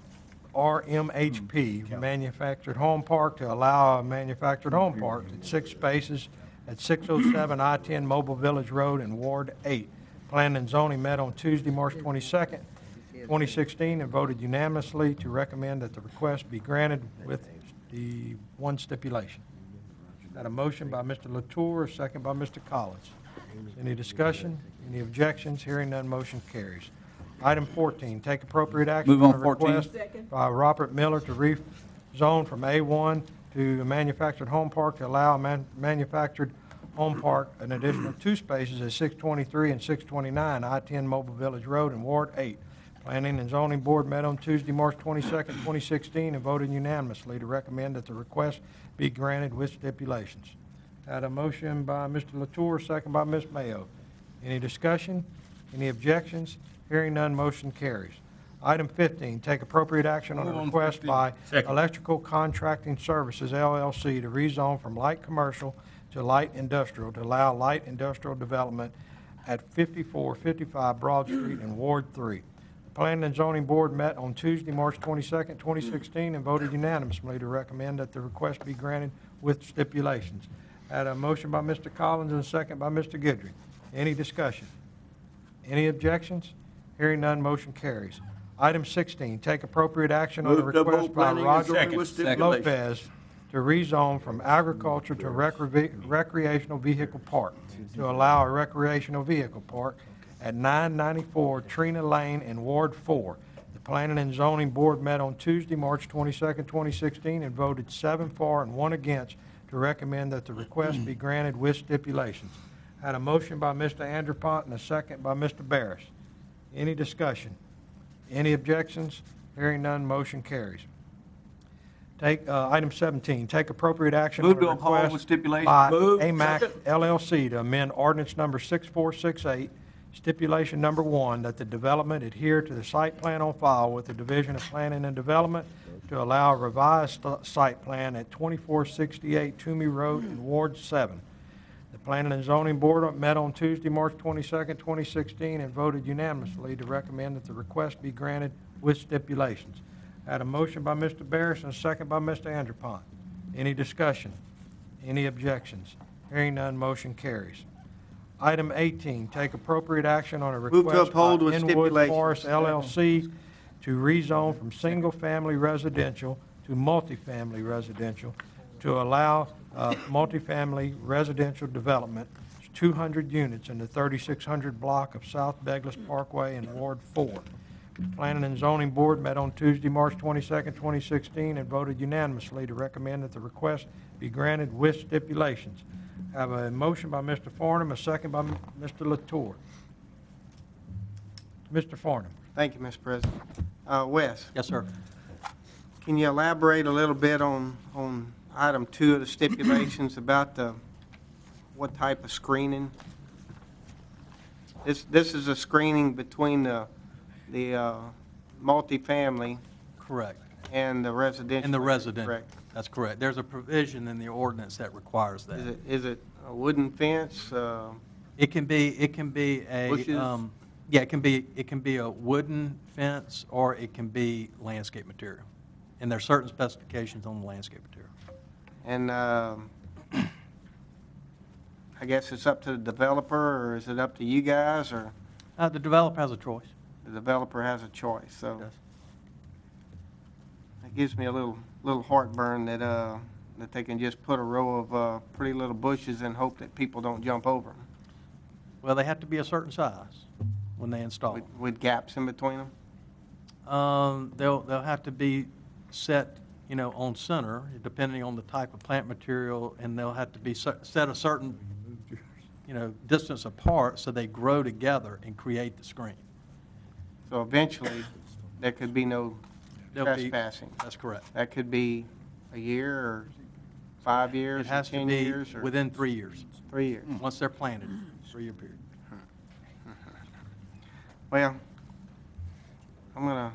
RMHP, manufactured home park, to allow a manufactured home park at 6 spaces at 607 I-10 Mobile Village Road in Ward 8. Planning and zoning met on Tuesday, March 22nd, 2016, and voted unanimously to recommend that the request be granted with the one stipulation. Got a motion by Mr. Latour, a second by Mr. Collins. Any discussion? Any objections? Hearing none, motion carries. Item 14, take appropriate action Move on a 14. request by Robert Miller to rezone from A1 to a manufactured home park to allow a manufactured home park an additional 2 spaces at 623 and 629 I-10 Mobile Village Road in Ward 8. Planning and Zoning Board met on Tuesday, March 22nd, 2016, and voted unanimously to recommend that the request be granted with stipulations. Had a motion by Mr. Latour, second by Ms. Mayo. Any discussion? Any objections? Hearing none, motion carries. Item 15, take appropriate action on a request by Electrical Contracting Services, LLC, to rezone from light commercial to light industrial to allow light industrial development at 5455 Broad Street in Ward 3. The Planning and Zoning Board met on Tuesday, March 22nd, 2016, and voted unanimously to recommend that the request be granted with stipulations. Had a motion by Mr. Collins and a second by Mr. Guidry. Any discussion? Any objections? Hearing none, motion carries. Item 16, take appropriate action on a Move to request both by planning and Roger zoning with stipulations. Lopez to rezone from agriculture to recreational vehicle park, to allow a recreational vehicle park at 994 Trina Lane in Ward 4. The Planning and Zoning Board met on Tuesday, March 22nd, 2016, and voted 7 for and 1 against to recommend that the request be granted with stipulations. Had a motion by Mr. Andrew Pont and a second by Mr. Barris. Any discussion? Any objections? Hearing none, motion carries. Take, item 17, take appropriate action on Move a to uphold request with stipulation. by Move. AMAC Second. LLC to amend ordinance number 6468, stipulation number 1, that the development adhere to the site plan on file with the Division of Planning and Development to allow a revised site plan at 2468 Toomey Road in Ward 7. The Planning and Zoning Board met on Tuesday, March 22nd, 2016, and voted unanimously to recommend that the request be granted with stipulations. I had a motion by Mr. Barris and a second by Mr. Anderpont. Any discussion? Any objections? Hearing none, motion carries. Item 18, take appropriate action on a Move to request by uphold with Inwood stipulations. Forest LLC to rezone from single-family residential to multifamily residential to allow multifamily residential development, 200 units in the 3600 block of South Douglas Parkway in Ward 4. Planning and Zoning Board met on Tuesday, March 22nd, 2016, and voted unanimously to recommend that the request be granted with stipulations. I have a motion by Mr. Farnum, a second by Mr. Latour. Mr. Farnum. Thank you, Mr. President. Wes? Yes, sir. Can you elaborate a little bit on item 2 of the stipulations about what type of screening? This is a screening between the multifamily. Correct. And the residential. And the residential. Correct. That's correct. There's a provision in the ordinance that requires that. Is it a wooden fence? It can be a, Bushes? yeah, it can be a wooden fence, or it can be landscape material. And there's certain specifications on the landscape material. And I guess it's up to the developer, or is it up to you guys, or? The developer has a choice. The developer has a choice, so. It gives me a little heartburn that they can just put a row of pretty little bushes and hope that people don't jump over them. Well, they have to be a certain size when they install them. With gaps in between them? They'll have to be set, on center, depending on the type of plant material, and they'll have to be set a certain, distance apart so they grow together and create the screen. So eventually, there could be no trespassing. That's correct. That could be a year, or 5 years, It has or to 10 be years? Or within 3 years. 3 years. Once they're planted, 3-year period. Well, I'm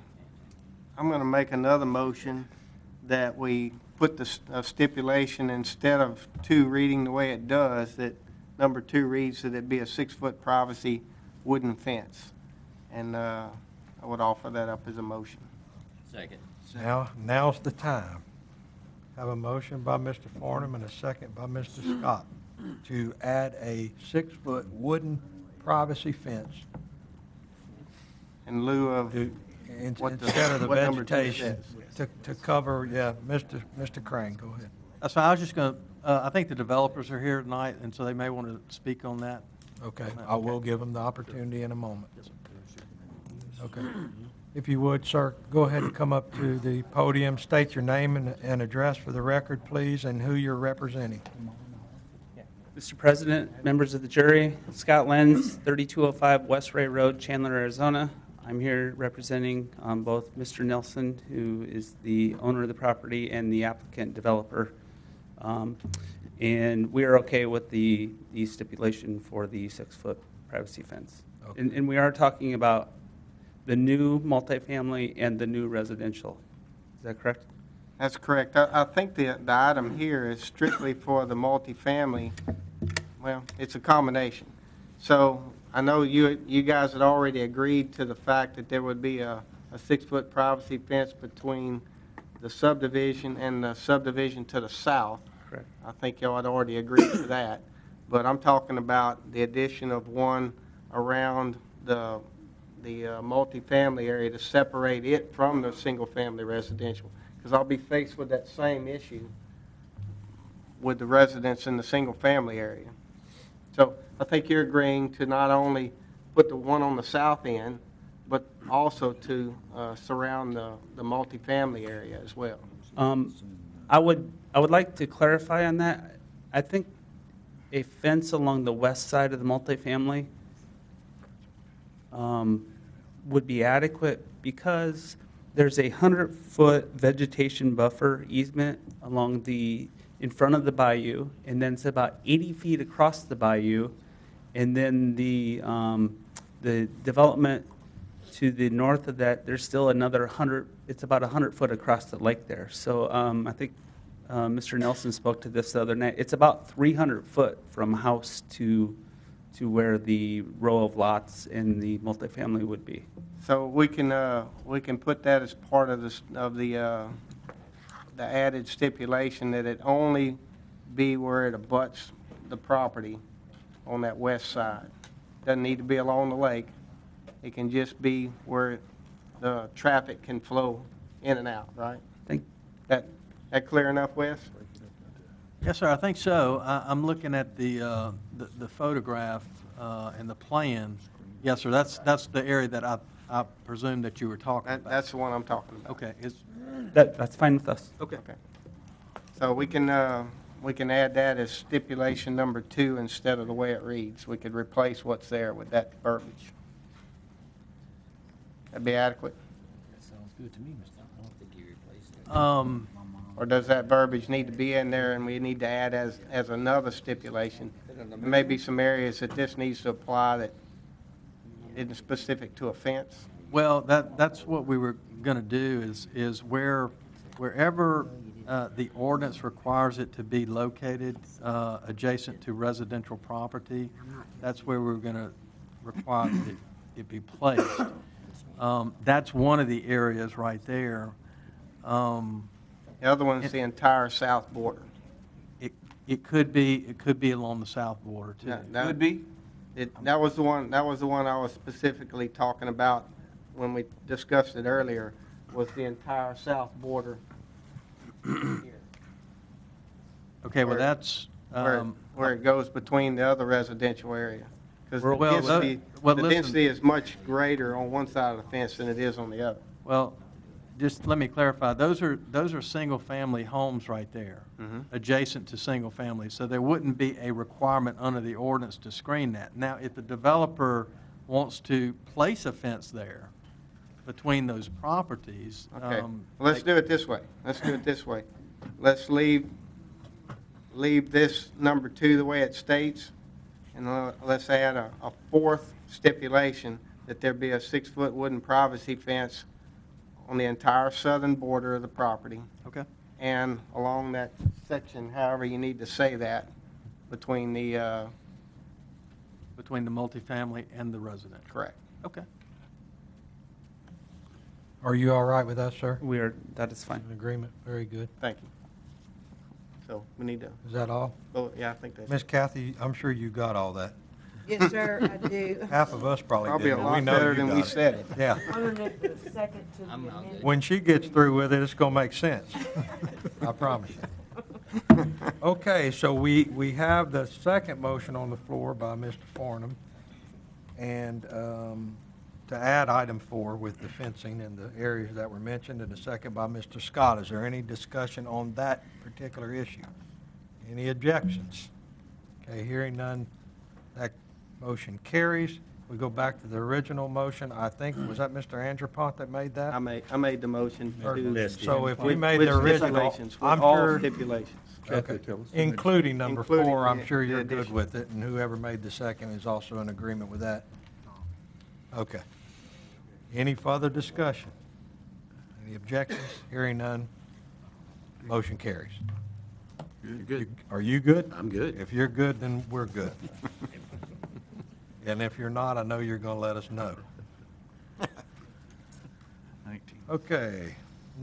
gonna make another motion that we put the stipulation, instead of 2 reading the way it does, that number 2 reads that it be a 6-foot privacy wooden fence. And I would offer that up as a motion. Second. Now's the time. Have a motion by Mr. Farnum and a second by Mr. Scott to add a 6-foot wooden privacy fence. In lieu of Instead of the what number 2 vegetation, says. to cover, Mr. Crane, go ahead. That's fine. I was just going to, I think the developers are here tonight, and so they may want to speak on that. Okay, I will give them the opportunity in a moment. Okay. If you would, sir, go ahead and come up to the podium, state your name and address for the record, please, and who you're representing. Mr. President, members of the jury, Scott Lenz, 3205 West Ray Road, Chandler, Arizona. I'm here representing both Mr. Nelson, who is the owner of the property, and the applicant developer. And we are okay with the stipulation for the 6-foot privacy fence. Okay. And we are talking about the new multifamily and the new residential. Is that correct? That's correct. I think the item here is strictly for the multifamily. Well, it's a combination. So I know you guys had already agreed to the fact that there would be a 6-foot privacy fence between the subdivision and the subdivision to the south. Correct. I think y'all had already agreed to that. But I'm talking about the addition of one around the multifamily area to separate it from the single-family residential. Because I'll be faced with that same issue with the residents in the single-family area. So I think you're agreeing to not only put the one on the south end, but also to surround the multifamily area as well. I would like to clarify on that. I think a fence along the west side of the multifamily would be adequate, because there's a 100-foot vegetation buffer easement along in front of the bayou, and then it's about 80 feet across the bayou, and then the development to the north of that, there's still another 100. It's about 100 foot across the lake there. So I think Mr. Nelson spoke to this the other night. It's about 300 foot from house to where the row of lots in the multifamily would be. So we can put that as part of the added stipulation that it only be where it abuts the property on that west side. Doesn't need to be along the lake. It can just be where the traffic can flow in and out, right? That clear enough, Wes? Yes, sir, I think so. I'm looking at the photograph and the plan. Yes, sir, that's the area that I presume that you were talking about. That's the one I'm talking about. Okay, That's fine with us. okay. So we can add that as stipulation number 2 instead of the way it reads. We could replace what's there with that verbiage. That'd be adequate? That sounds good to me, Mr. I don't think you replaced it. Or does that verbiage need to be in there and we need to add as another stipulation? There may be some areas that this needs to apply that isn't specific to a fence. Well, that's what we were going to do is wherever the ordinance requires it to be located adjacent to residential property, that's where we're going to require that it be placed. That's one of the areas right there. The other one is the entire south border. It could be along the south border too. Could be. That was the one I was specifically talking about when we discussed it earlier, was the entire south border. Okay, well, that's where it goes between the other residential area. Because the listen. density is much greater on one side of the fence than it is on the other. Well, just let me clarify. Those are single-family homes right there, adjacent to single family. So there wouldn't be a requirement under the ordinance to screen that. Now, if the developer wants to place a fence there between those properties, Okay. Well, let's do it this way. Let's leave this number 2 the way it states, and let's add a 4th stipulation that there be a 6-foot wooden privacy fence on the entire southern border of the property. Okay. And along that section, however you need to say that, between the multifamily and the residential. Correct. Okay. Are you all right with that, sir? That is fine. In agreement? Very good. Thank you. So we need to. Is that all? Oh, yeah, I think that's. Miss Kathy, I'm sure you got all that. Yes, sir, I do. Half of us probably Probably a didn't. lot We know better you than got we it. said it. Yeah. Underneath the second to the amendment. When she gets through with it, it's going to make sense. I promise you. Okay, so we have the second motion on the floor by Mr. Farnham, and to add item 4 with the fencing in the areas that were mentioned, and the second by Mr. Scott. Is there any discussion on that particular issue? Any objections? Okay, hearing none, that motion carries. We go back to the original motion. I think, was that Mr. Andrepont that made that? I made the motion to. So if we with- made with the original, stipulations, with I'm all sure. stipulations. Okay. Including number 4, I'm the- sure the you're good addition. with it, and whoever made the second is also in agreement with that. Okay. Any further discussion? Any objections? Hearing none, motion carries. You're good. Are you good? I'm good. If you're good, then we're good. And if you're not, I know you're going to let us know. Okay.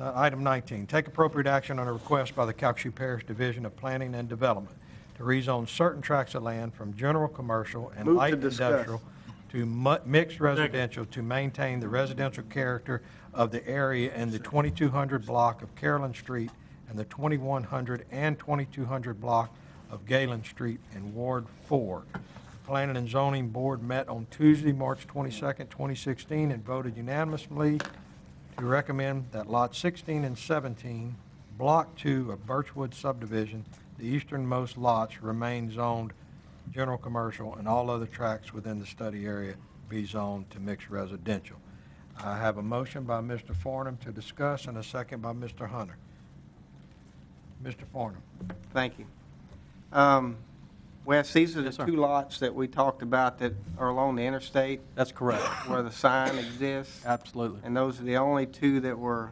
Item 19, take appropriate action on a request by the Calcasieu Parish Division of Planning and Development to rezone certain tracts of land from general commercial and Move to light discuss. industrial to mixed residential to maintain the residential character of the area in the 2200 block of Carolyn Street and the 2100 and 2200 block of Galen Street in Ward 4. The Planning and Zoning Board met on Tuesday, March 22nd, 2016, and voted unanimously to recommend that Lot 16 and 17, Block 2 of Birchwood subdivision, the easternmost lots remain zoned general commercial, and all other tracts within the study area be zoned to mixed residential. I have a motion by Mr. Farnham to discuss and a second by Mr. Hunter. Mr. Farnham. Thank you. Wes, these are the 2 lots that we talked about that are along the interstate. That's correct. Where the sign exists. Absolutely. And those are the only 2 that were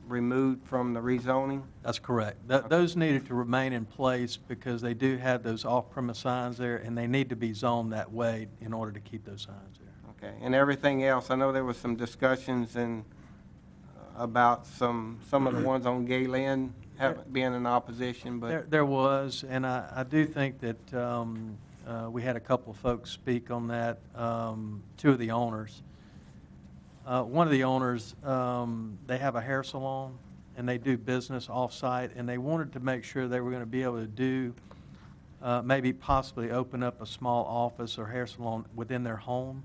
removed from the rezoning? That's correct. Those needed to remain in place because they do have those off-premise signs there, and they need to be zoned that way in order to keep those signs there. Okay, and everything else, I know there was some discussions about some of the ones on Gayland being in opposition, but. There was, and I do think that we had a couple of folks speak on that, two of the owners. One of the owners, they have a hair salon, and they do business off-site, and they wanted to make sure they were going to be able to do, maybe possibly open up a small office or hair salon within their home,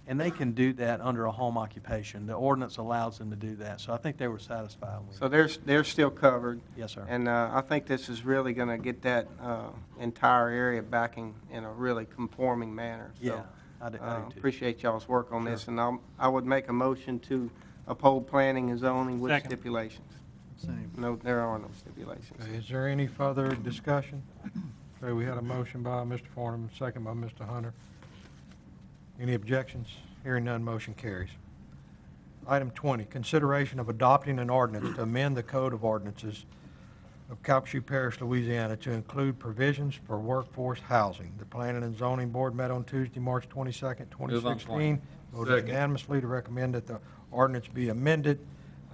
and they can do that under a home occupation. The ordinance allows them to do that, so I think they were satisfied with it. So they're still covered? Yes, sir. And I think this is really going to get that entire area back in a really conforming manner. So, Yeah, I do too. Appreciate y'all's work on this, and I would make a motion to uphold planning and zoning with Second. stipulations. Same. No, there are no stipulations. Okay, is there any further discussion? Okay, we had a motion by Mr. Farnum, second by Mr. Hunter. Any objections? Hearing none, motion carries. Item 20, consideration of adopting an ordinance to amend the Code of Ordinances of Calcasieu Parish, Louisiana, to include provisions for workforce housing. The Planning and Zoning Board met on Tuesday, March 22nd, 2016. Voted unanimously to recommend that the ordinance be amended.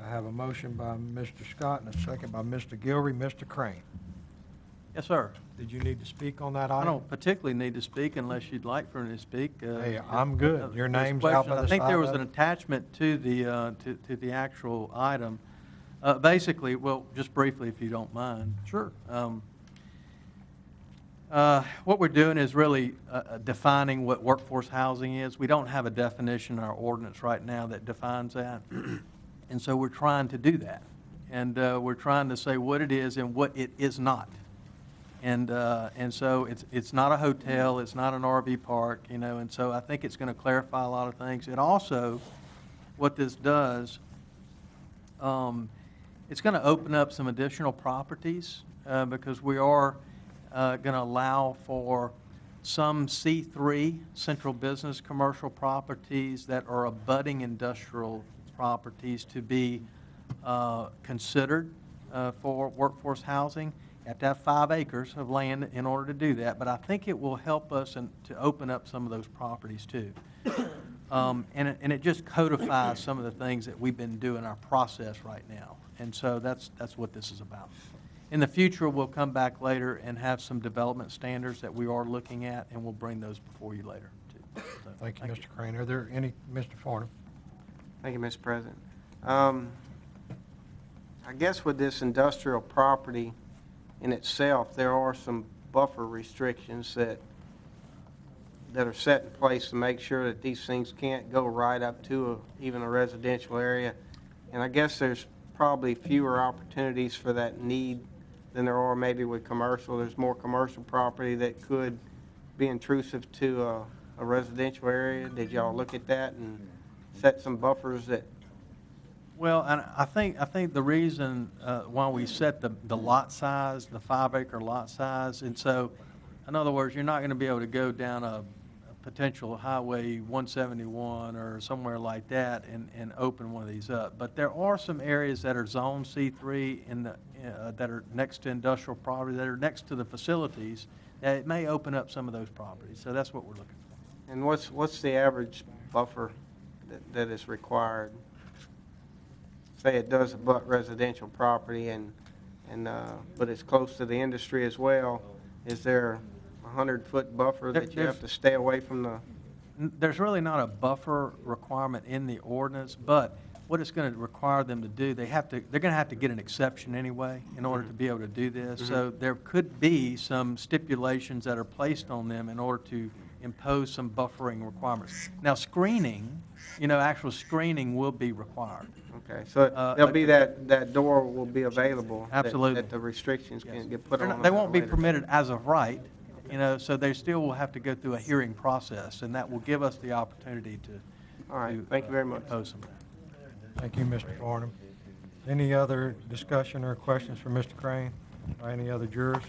I have a motion by Mr. Scott and a second by Mr. Gilry. Mr. Crane, Yes, sir. did you need to speak on that I item? don't particularly need to speak unless you'd like for me to speak. Hey, I'm good. Your if there's name's out by questions. the I think side there was of an it. attachment to the actual item. Basically, well, just briefly, if you don't mind. Sure. What we're doing is really defining what workforce housing is. We don't have a definition in our ordinance right now that defines that. And so we're trying to do that. And we're trying to say what it is and what it is not. And so it's not a hotel, it's not an RV park, you know, and so I think it's going to clarify a lot of things. It also, what this does, it's going to open up some additional properties because we are going to allow for some C3 central business commercial properties that are abutting industrial properties to be considered for workforce housing. You have to have 5 acres of land in order to do that, but I think it will help us to open up some of those properties too. And it just codifies some of the things that we've been doing our process right now. And so that's what this is about. In the future, we'll come back later and have some development standards that we are looking at, and we'll bring those before you later too. So, Thank you, Mr. Crane. Are there any, Mr. Farnum? Thank you, Mr. President. I guess with this industrial property in itself, there are some buffer restrictions that are set in place to make sure that these things can't go right up to even a residential area. And I guess there's probably fewer opportunities for that need than there are maybe with commercial. There's more commercial property that could be intrusive to a residential area. Did y'all look at that and set some buffers that? Well, and I think the reason why we set the lot size, the 5-acre lot size, and so, in other words, you're not going to be able to go down a potential Highway 171 or somewhere like that and open one of these up. But there are some areas that are Zone C3 in the, that are next to industrial property, that are next to the facilities, that it may open up some of those properties. So that's what we're looking for. And what's the average buffer that is required? Say it does abut residential property but it's close to the industry as well. Is there a 100-foot buffer that you have to stay away from the? There's really not a buffer requirement in the ordinance, but what it's going to require them to do, they're going to have to get an exception anyway in order to be able to do this. So there could be some stipulations that are placed on them in order to impose some buffering requirements. Now, screening, actual screening will be required. Okay, so there'll be that door will be available. Absolutely. That the restrictions can get put on. They won't be permitted as of right, so they still will have to go through a hearing process, and that will give us the opportunity to. All right, thank you very much. Impose some. Thank you, Mr. Farnum. Any other discussion or questions for Mr. Crane or any other jurors?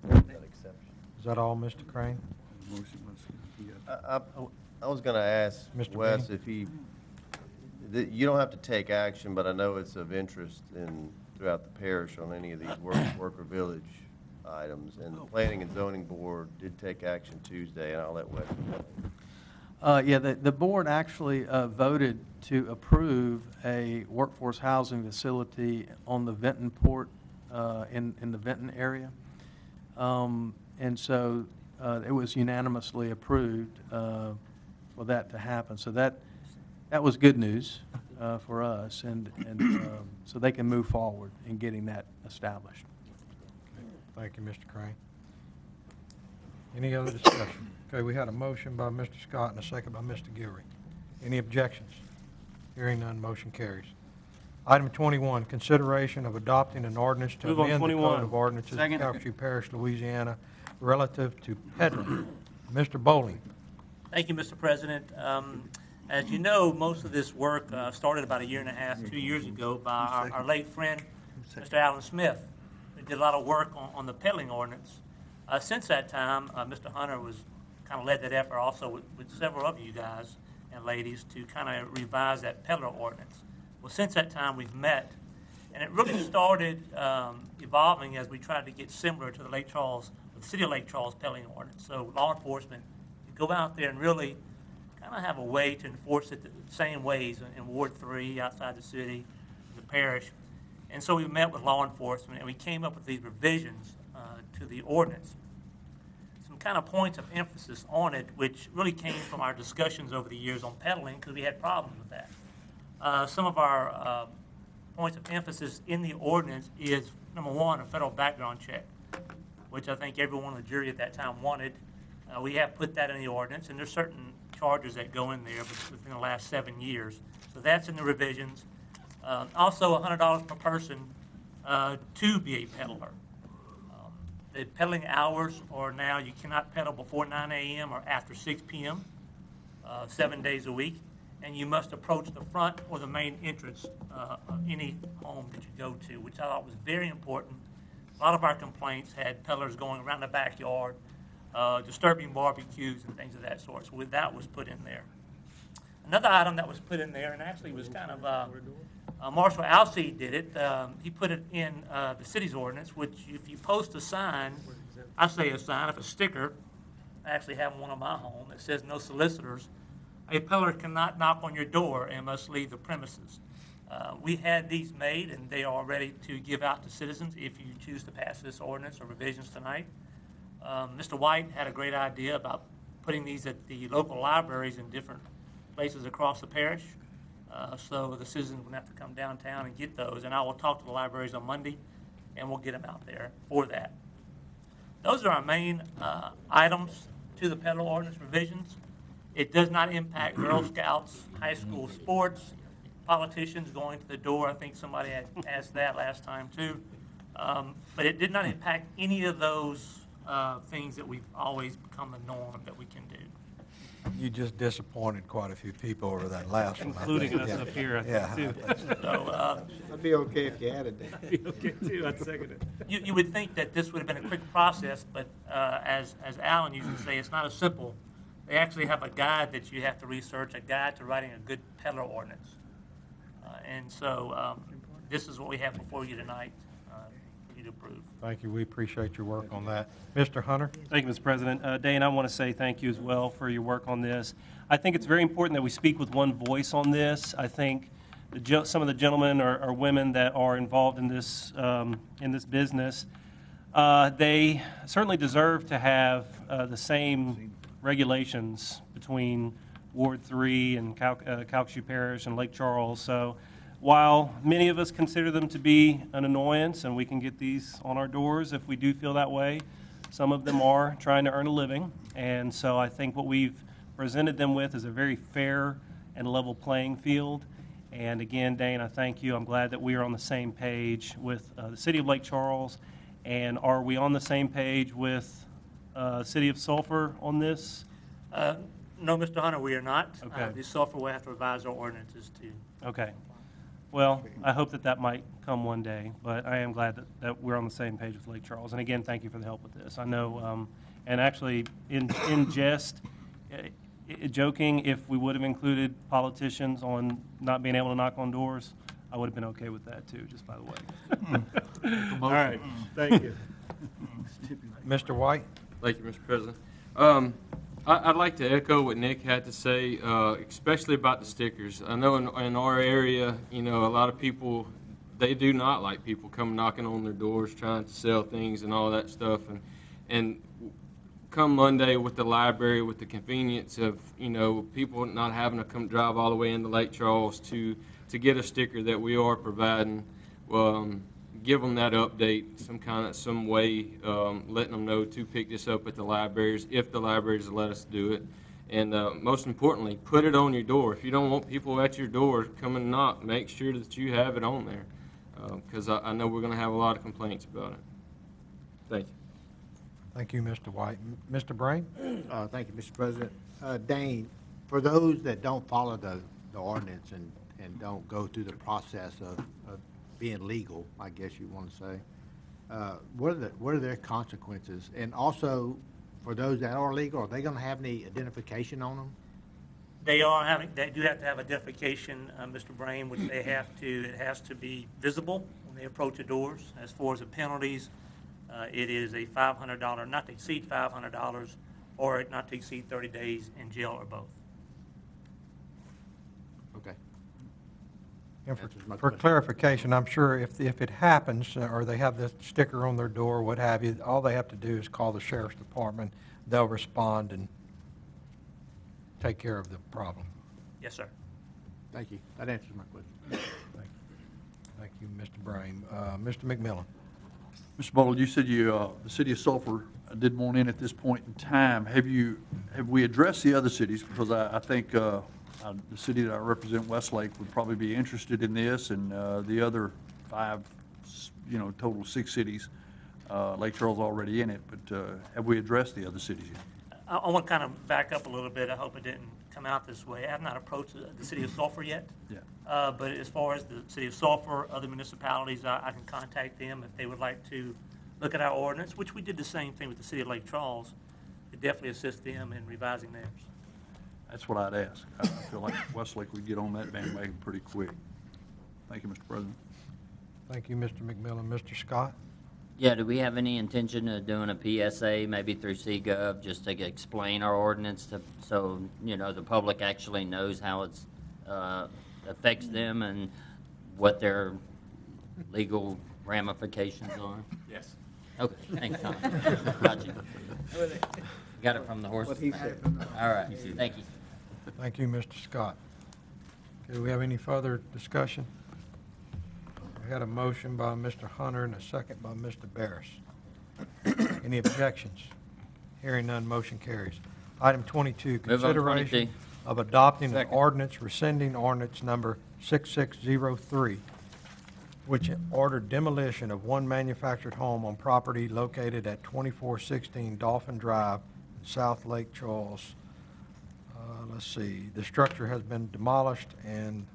Is that all, Mr. Crane? I was going to ask Mr. Wes Bean? if he You don't have to take action, but I know it's of interest throughout the parish on any of these worker village items. And the Planning and Zoning Board did take action Tuesday, and I'll let Wes know. Yeah, the board actually voted to approve a workforce housing facility on the Vinton Port, in the Vinton area. And so it was unanimously approved for that to happen. So that was good news for us, and so they can move forward in getting that established. Thank you, Mr. Crane. Any other discussion? Okay, we had a motion by Mr. Scott and a second by Mr. Gilry. Any objections? Hearing none, motion carries. Item 21, consideration of adopting an ordinance to Move on amend the 21. Code of Ordinances of Second. Calcasieu Parish, Louisiana, relative to peddling. Mr. Bowling. Thank you, Mr. President. As you know, most of this work started about 1.5 years, 2 years ago by our late friend, Mr. Alan Smith, who did a lot of work on the peddling ordinance. Since that time, Mr. Hunter was kind of led that effort also with several of you guys and ladies to kind of revise that peddler ordinance. Well, since that time, we've met, and it really started evolving as we tried to get similar to the City of Lake Charles peddling ordinance. So law enforcement could go out there and really kind of have a way to enforce it the same ways in Ward 3, outside the city, the parish. And so we met with law enforcement, and we came up with these revisions to the ordinance. Some kind of points of emphasis on it, which really came from our discussions over the years on peddling, because we had problems with that. Some of our points of emphasis in the ordinance is, number one, a federal background check, which I think everyone on the jury at that time wanted. We have put that in the ordinance, and there's certain charges that go in there within the last 7 years. So that's in the revisions. Also, $100 per person to be a peddler. The peddling hours are now, you cannot peddle before 9 a.m. or after 6 p.m., 7 days a week, and you must approach the front or the main entrance of any home that you go to, which I thought was very important. A lot of our complaints had peddlers going around the backyard, disturbing barbecues and things of that sort. So that was put in there. Another item that was put in there, and actually was kind of, Marshall Alcee did it. He put it in the city's ordinance, which if you post a sign, I say a sign, if a sticker, I actually have one on my home that says no solicitors, a peddler cannot knock on your door and must leave the premises. We had these made, and they are ready to give out to citizens if you choose to pass this ordinance or revisions tonight. Mr. White had a great idea about putting these at the local libraries in different places across the parish, so the citizens wouldn't have to come downtown and get those. And I will talk to the libraries on Monday, and we'll get them out there for that. Those are our main items to the peddler ordinance revisions. It does not impact Girl Scouts, high school sports, politicians going to the door. I think somebody had asked that last time too. But it did not impact any of those things that we've always become the norm that we can do. You just disappointed quite a few people over that last one. Including us up here, I think, too. So, I'd be okay if you added that. That'd be okay, too. I'd second it. You would think that this would have been a quick process, but as Alan used to say, it's not as simple. They actually have a guide that you have to research, a guide to writing a good peddler ordinance. And so this is what we have before you tonight for you to approve. Thank you. We appreciate your work on that. Mr. Hunter? Thank you, Mr. President. Dane, I want to say thank you as well for your work on this. I think it's very important that we speak with one voice on this. I think some of the gentlemen or women that are involved in this business, they certainly deserve to have the same regulations between Ward 3 and Calcasieu Parish and Lake Charles. So while many of us consider them to be an annoyance, and we can get these on our doors if we do feel that way, some of them are trying to earn a living. And so I think what we've presented them with is a very fair and level playing field. And again, Dane, I thank you. I'm glad that we are on the same page with the City of Lake Charles. And are we on the same page with City of Sulphur on this? No, Mr. Hunter, we are not. Okay. The Sulphur will have to revise our ordinances too. Okay. Well, I hope that might come one day, but I am glad that we're on the same page with Lake Charles. And again, thank you for the help with this. I know, and actually, in jest, joking, if we would have included politicians on not being able to knock on doors, I would have been okay with that too, just by the way. All right, thank you. Mr. White? Thank you, Mr. President. I'd like to echo what Nick had to say, especially about the stickers. I know in our area, you know, a lot of people, they do not like people come knocking on their doors trying to sell things and all that stuff. And come Monday with the library, with the convenience of, you know, people not having to come drive all the way into Lake Charles to get a sticker that we are providing, give them that update, some way, letting them know to pick this up at the libraries, if the libraries let us do it. And most importantly, put it on your door. If you don't want people at your door coming and knock, make sure that you have it on there, because I know we're going to have a lot of complaints about it. Thank you. Thank you, Mr. White. Mr. Brain? Thank you, Mr. President. Dane, for those that don't follow the ordinance and don't go through the process of being legal, I guess you want to say, what are their consequences? And also, for those that are legal, are they going to have any identification on them? They do have to have identification, Mr. Brain, which it has to be visible when they approach the doors. As far as the penalties, it is a $500, not to exceed $500, or not to exceed 30 days in jail or both. Okay. And for clarification, I'm sure if it happens, or they have the sticker on their door, or what have you, all they have to do is call the sheriff's department. They'll respond and take care of the problem. Yes, sir. Thank you. That answers my question. Thank you, Mr. Brain. Mr. McMillan? Mr. Butler, you said the city of Sulphur did want in at this point in time. Have we addressed the other cities? Because I think the city that I represent, Westlake, would probably be interested in this, and the other 5, total 6 cities. Lake Charles already in it, but have we addressed the other cities yet? I want to kind of back up a little bit. I hope it didn't come out this way. I have not approached the city of Sulphur yet. Yeah. But as far as the city of Sulphur, other municipalities, I can contact them if they would like to look at our ordinance, which we did the same thing with the city of Lake Charles. It definitely assist them in revising theirs. That's what I'd ask. I feel like Westlake would get on that bandwagon pretty quick. Thank you, Mr. President. Thank you, Mr. McMillan. Mr. Scott? Yeah, do we have any intention of doing a PSA, maybe through CGov, just to explain our ordinance so, the public actually knows how it's affects them and what their legal ramifications are? Yes. Okay, thanks, Tom. Got you. Got it from the horse. All right, thank you. Thank you, Mr. Scott. Okay, do we have any further discussion? We had a motion by Mr. Hunter and a second by Mr. Barris. Any objections? Hearing none, motion carries. Item 22, Move on to 22. consideration of adopting an ordinance rescinding ordinance number 6603, which ordered demolition of one manufactured home on property located at 2416 Dolphin Drive, South Lake Charles. Let's see, the structure has been demolished, and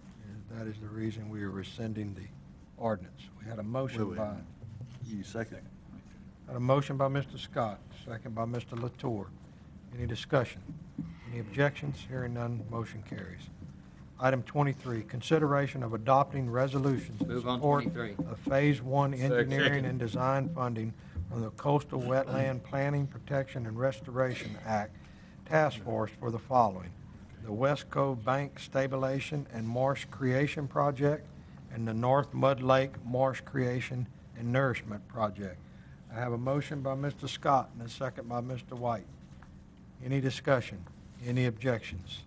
that is the reason we are rescinding the ordinance. We had a motion by... You second. Had a motion by Mr. Scott, second by Mr. Latour. Any discussion? Any objections? Hearing none, motion carries. Item 23, consideration of adopting resolutions in Move on support 23. of Phase 1 engineering and design funding from the Coastal Wetland Planning, Protection, and Restoration Act Task Force for the following: the West Cove Bank Stabilization and Marsh Creation Project and the North Mud Lake Marsh Creation and Nourishment Project. I have a motion by Mr. Scott and a second by Mr. White. Any discussion? Any objections?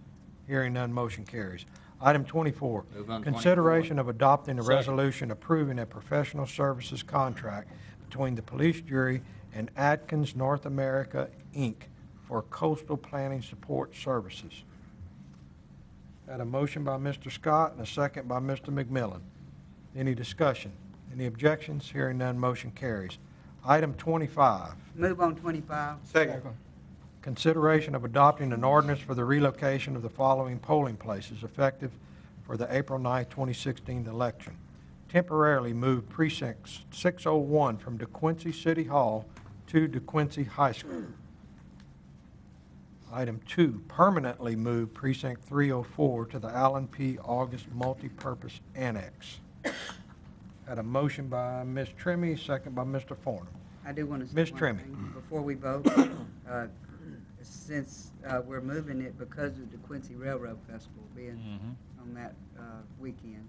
Hearing none, motion carries. Item 24, Move on consideration of adopting a Second. resolution approving a professional services contract between the police jury and Atkins North America, Inc. for coastal planning support services. Had a motion by Mr. Scott and a second by Mr. McMillan. Any discussion? Any objections? Hearing none, motion carries. Item 25. Move on 25. Second. Consideration of adopting an ordinance for the relocation of the following polling places effective for the April 9, 2016 election. Temporarily move precinct 601 from DeQuincy City Hall to DeQuincy High School. Item 2, permanently move Precinct 304 to the Allen P. August Multipurpose Annex. Had a motion by Ms. Trimmy, second by Mr. Forner. I do want to say Ms. one Trimmy. thing before we vote. Since we're moving it because of the Quincy Railroad Festival being on that weekend,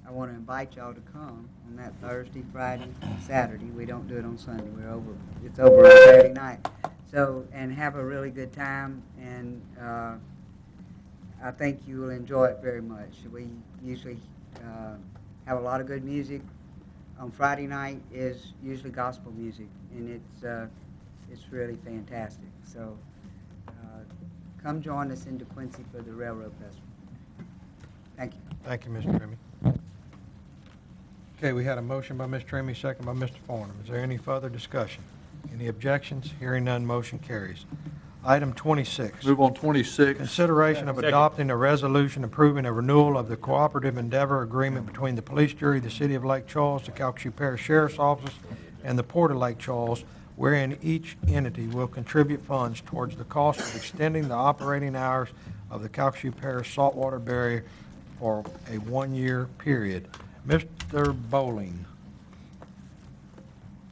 I want to invite y'all to come on that Thursday, Friday, Saturday. We don't do it on Sunday. It's over on Saturday night. So, and have a really good time, and I think you will enjoy it very much. We usually have a lot of good music. On Friday night is usually gospel music, and it's really fantastic. So come join us in DeQuincy for the Railroad Festival. Thank you. Thank you, Mr. Trimmy. Okay, we had a motion by Ms. Trimmy, second by Mr. Forner. Is there any further discussion? Any objections? Hearing none, motion carries. Item 26. Move on 26. Consideration of adopting a resolution approving a renewal of the cooperative endeavor agreement between the police jury, the City of Lake Charles, the Calcasieu Parish Sheriff's Office, and the Port of Lake Charles, wherein each entity will contribute funds towards the cost of extending the operating hours of the Calcasieu Parish saltwater barrier for a one-year period. Mr. Bowling.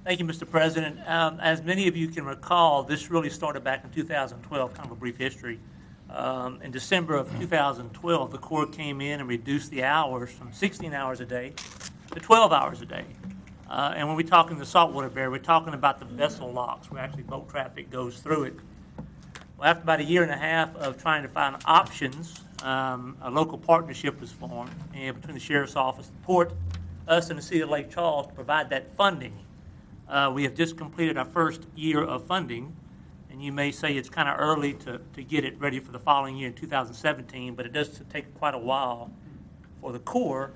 Thank you, Mr. President. As many of you can recall, this really started back in 2012, kind of a brief history. In December of 2012, the Corps came in and reduced the hours from 16 hours a day to 12 hours a day. And when we're talking the saltwater barrier, we're talking about the vessel locks, where actually boat traffic goes through it. Well, after about a year and a half of trying to find options, a local partnership was formed between the Sheriff's Office, the Port, us, and the City of Lake Charles to provide that funding. We have just completed our first year of funding, and you may say it's kind of early to get it ready for the following year in 2017, but it does take quite a while for the Corps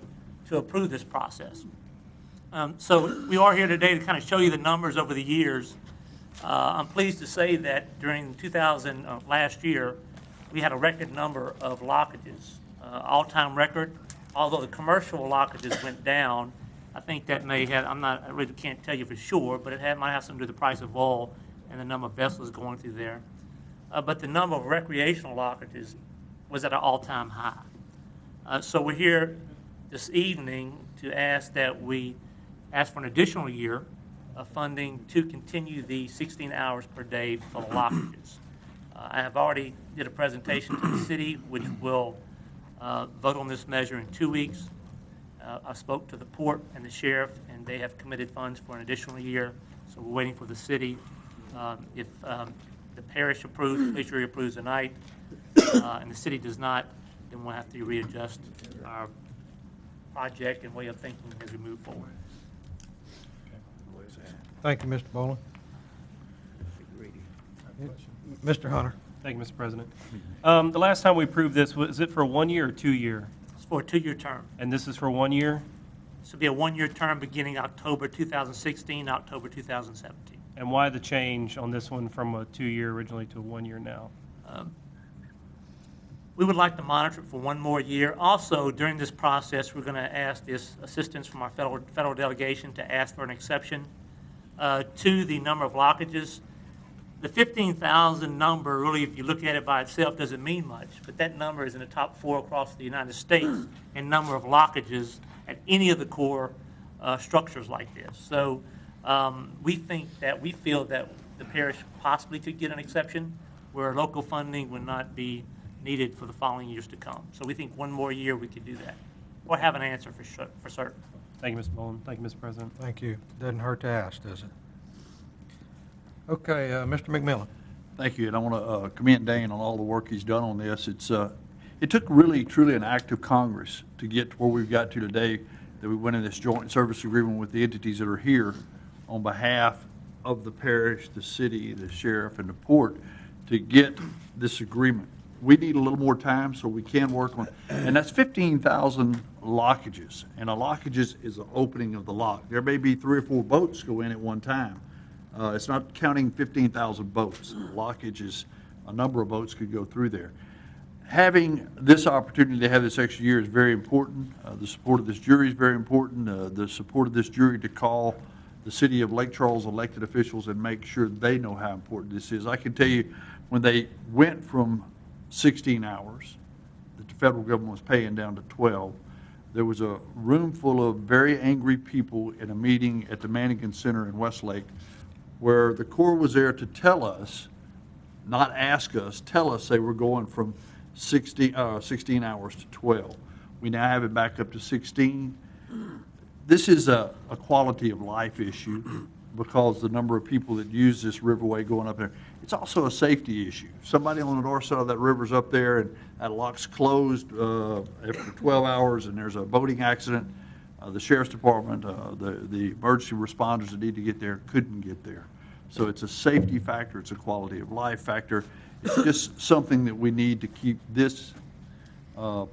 to approve this process. So we are here today to kind of show you the numbers over the years. I'm pleased to say that during last year, we had a record number of lockages, all-time record. Although the commercial lockages went down, I think that may have, I really can't tell you for sure, but it might have something to do with the price of oil and the number of vessels going through there. But the number of recreational lockages was at an all-time high. So we're here this evening to ask that we ask for an additional year of funding to continue the 16 hours per day for the lockages. I have already did a presentation to the city, which will vote on this measure in 2 weeks. I spoke to the Port and the Sheriff, and they have committed funds for an additional year. So we're waiting for the city. If the parish approves, the police jury approves tonight, and the city does not, then we'll have to readjust our project and way of thinking as we move forward. Thank you, Mr. Bowling. Mr. Hunter. Thank you, Mr. President. The last time we approved this, was it for 1 year or 2 year? It's for a 2-year term. And this is for 1 year? This will be a 1-year term beginning October 2016, October 2017. And why the change on this one from a 2-year originally to a 1 year now? We would like to monitor it for 1 more year. Also, during this process, we're going to ask this assistance from our federal delegation to ask for an exception to the number of lockages. The 15,000 number, really, if you look at it by itself, doesn't mean much, but that number is in the top 4 across the United States in number of lockages at any of the Corps structures like this. So we feel that the parish possibly could get an exception where local funding would not be needed for the following years to come. So we think 1 more year we could do that, or have an answer for certain. Thank you, Mr. Bowling. Thank you, Mr. President. Thank you. Doesn't hurt to ask, does it? Okay, Mr. McMillan. Thank you, and I want to commend Dan on all the work he's done on this. It took really, truly an act of Congress to get to where we've got to today, that we went in this joint service agreement with the entities that are here on behalf of the parish, the city, the sheriff, and the port to get this agreement. We need a little more time so we can work on it. And that's 15,000 lockages, and a lockages is the opening of the lock. There may be 3 or 4 boats go in at one time. It's not counting 15,000 boats. Lockage is a number of boats could go through there. Having this opportunity to have this extra year is very important. The support of this jury is very important. The support of this jury to call the City of Lake Charles elected officials and make sure they know how important this is. I can tell you when they went from 16 hours that the federal government was paying down to 12, there was a room full of very angry people in a meeting at the Mannequin Center in Westlake where the Corps was there to tell us, not ask us, tell us they were going from 16 hours to 12. We now have it back up to 16. This is a quality of life issue because the number of people that use this riverway going up there. It's also a safety issue. Somebody on the north side of that river's up there and that lock's closed after 12 hours and there's a boating accident. The sheriff's department, the emergency responders that need to get there couldn't get there. So it's a safety factor, it's a quality of life factor. It's just something that we need to keep this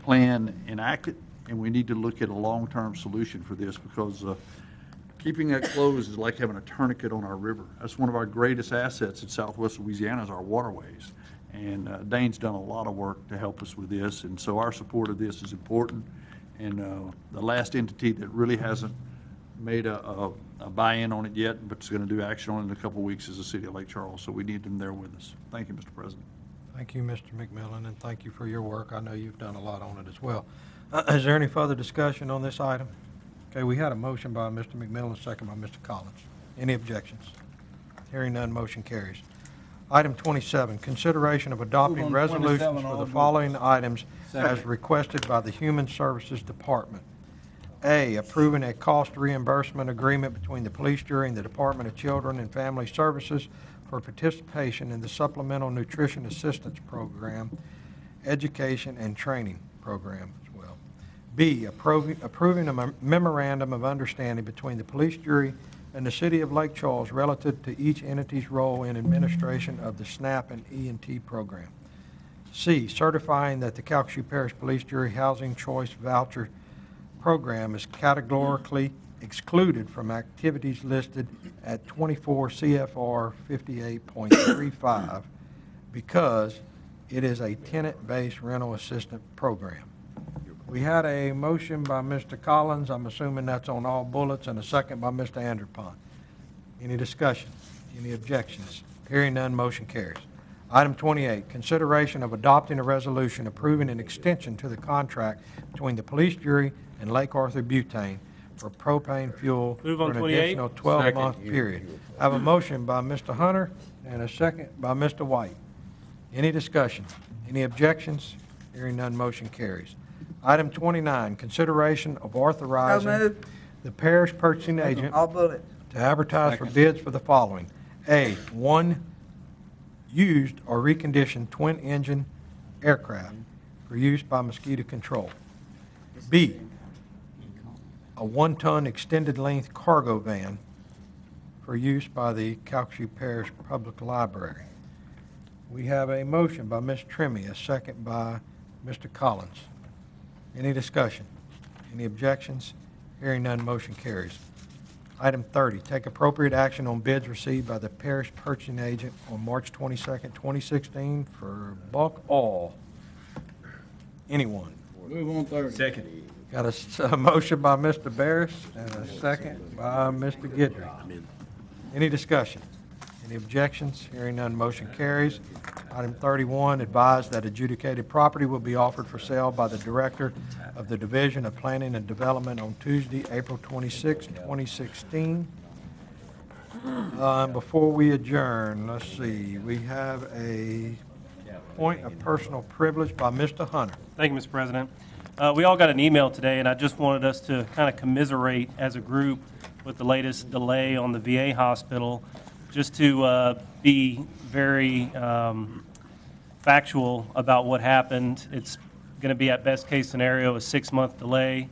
plan enacted, and we need to look at a long-term solution for this because keeping that closed is like having a tourniquet on our river. That's one of our greatest assets in Southwest Louisiana is our waterways. And Dane's done a lot of work to help us with this, and so our support of this is important. And the last entity that really hasn't made a buy-in on it yet, but is going to do action on it in a couple of weeks is the city of Lake Charles. So we need them there with us. Thank you, Mr. President. Thank you, Mr. McMillan, and thank you for your work. I know you've done a lot on it as well. Is there any further discussion on this item? Okay, we had a motion by Mr. McMillan, second by Mr. Collins. Any objections? Hearing none, motion carries. Item 27, consideration of adopting resolutions for the following items as requested by the Human Services Department. A, approving a cost reimbursement agreement between the police jury and the Department of Children and Family Services for participation in the Supplemental Nutrition Assistance Program, Education and Training Program as well. B, approving a memorandum of understanding between the police jury and the City of Lake Charles relative to each entity's role in administration of the SNAP and E&T program. C, certifying that the Calcasieu Parish Police Jury Housing Choice Voucher Program is categorically excluded from activities listed at 24 CFR 58.35 because it is a tenant-based rental assistance program. We had a motion by Mr. Collins, I'm assuming that's on all bullets, and a second by Mr. Anderpont. Any discussion? Any objections? Hearing none, motion carries. Item 28, consideration of adopting a resolution approving an extension to the contract between the police jury and Lake Arthur Butane for propane fuel Move for on an 28. additional 12-month period. I have a motion by Mr. Hunter and a second by Mr. White. Any discussion? Any objections? Hearing none, motion carries. Item 29, consideration of authorizing the parish purchasing agent to advertise for bids for the following. A, one used or reconditioned twin-engine aircraft for use by mosquito control. B, a one-ton extended-length cargo van for use by the Calcasieu Parish Public Library. We have a motion by Ms. Trimmy, a second by Mr. Collins. Any discussion? Any objections? Hearing none, motion carries. Item 30, take appropriate action on bids received by the parish purchasing agent on March 22nd, 2016 for bulk oil. Anyone? Move on 30. Second. Got a motion by Mr. Barris and a second by Mr. Guidry. Any discussion? Any objections? Hearing none, motion carries. Item 31, advised that adjudicated property will be offered for sale by the Director of the Division of Planning and Development on Tuesday, April 26, 2016. Before we adjourn, let's see, we have a point of personal privilege by Mr. Hunter. Thank you, Mr. President. We all got an email today, and I just wanted us to kind of commiserate as a group with the latest delay on the VA hospital, just to be very factual about what happened. It's going to be, at best case scenario, a 6-month delay.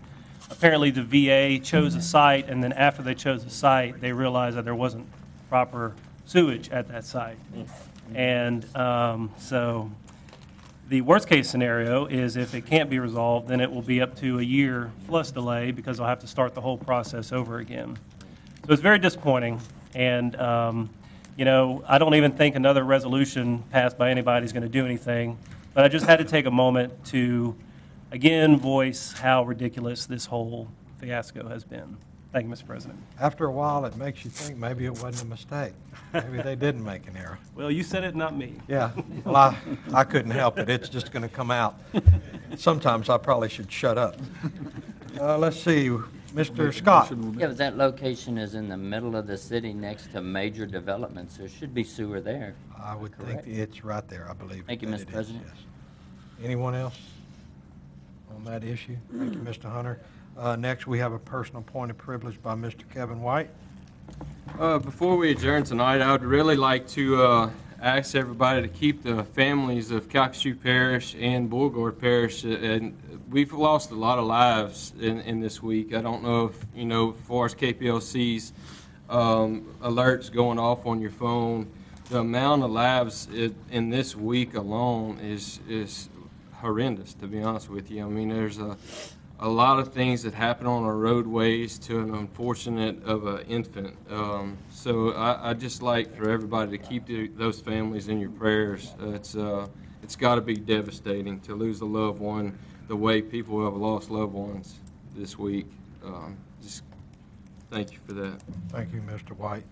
Apparently, the VA chose a site, and then after they chose a site, they realized that there wasn't proper sewage at that site. And so the worst case scenario is if it can't be resolved, then it will be up to a year plus delay because I'll have to start the whole process over again. So it's very disappointing. And, you know, I don't even think another resolution passed by anybody is going to do anything. But I just had to take a moment to, again, voice how ridiculous this whole fiasco has been. Thank Thank you, Mr. President. After a while, it makes you think maybe it wasn't a mistake. Maybe they didn't make an error. Well, you said it, not me. Yeah, well, I couldn't help it. It's just going to come out. Sometimes I probably should shut up. Let's see, Mr. Scott. Yeah, but that location is in the middle of the city next to major developments. There should be sewer there. I would think Correct. it's right there, I believe. Thank you, that Mr. it is, President. yes. Anyone else on that issue? Thank you, Mr. Hunter. Next, we have a personal point of privilege by Mr. Kevin White. Before we adjourn tonight, I would really like to ask everybody to keep the families of Calcasieu Parish and Beauregard Parish, and we've lost a lot of lives in this week. I don't know if, you know, as far as KPLC's alerts going off on your phone, the amount of lives in this week alone is horrendous, to be honest with you. I mean, there's a lot of things that happen on our roadways to an unfortunate of an infant. So I just like for everybody to keep those families in your prayers. It's got to be devastating to lose a loved one the way people have lost loved ones this week. Just thank you for that. Thank you, Mr. White.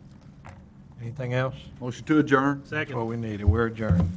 Anything else? Motion to adjourn. That's what we needed. We're adjourned.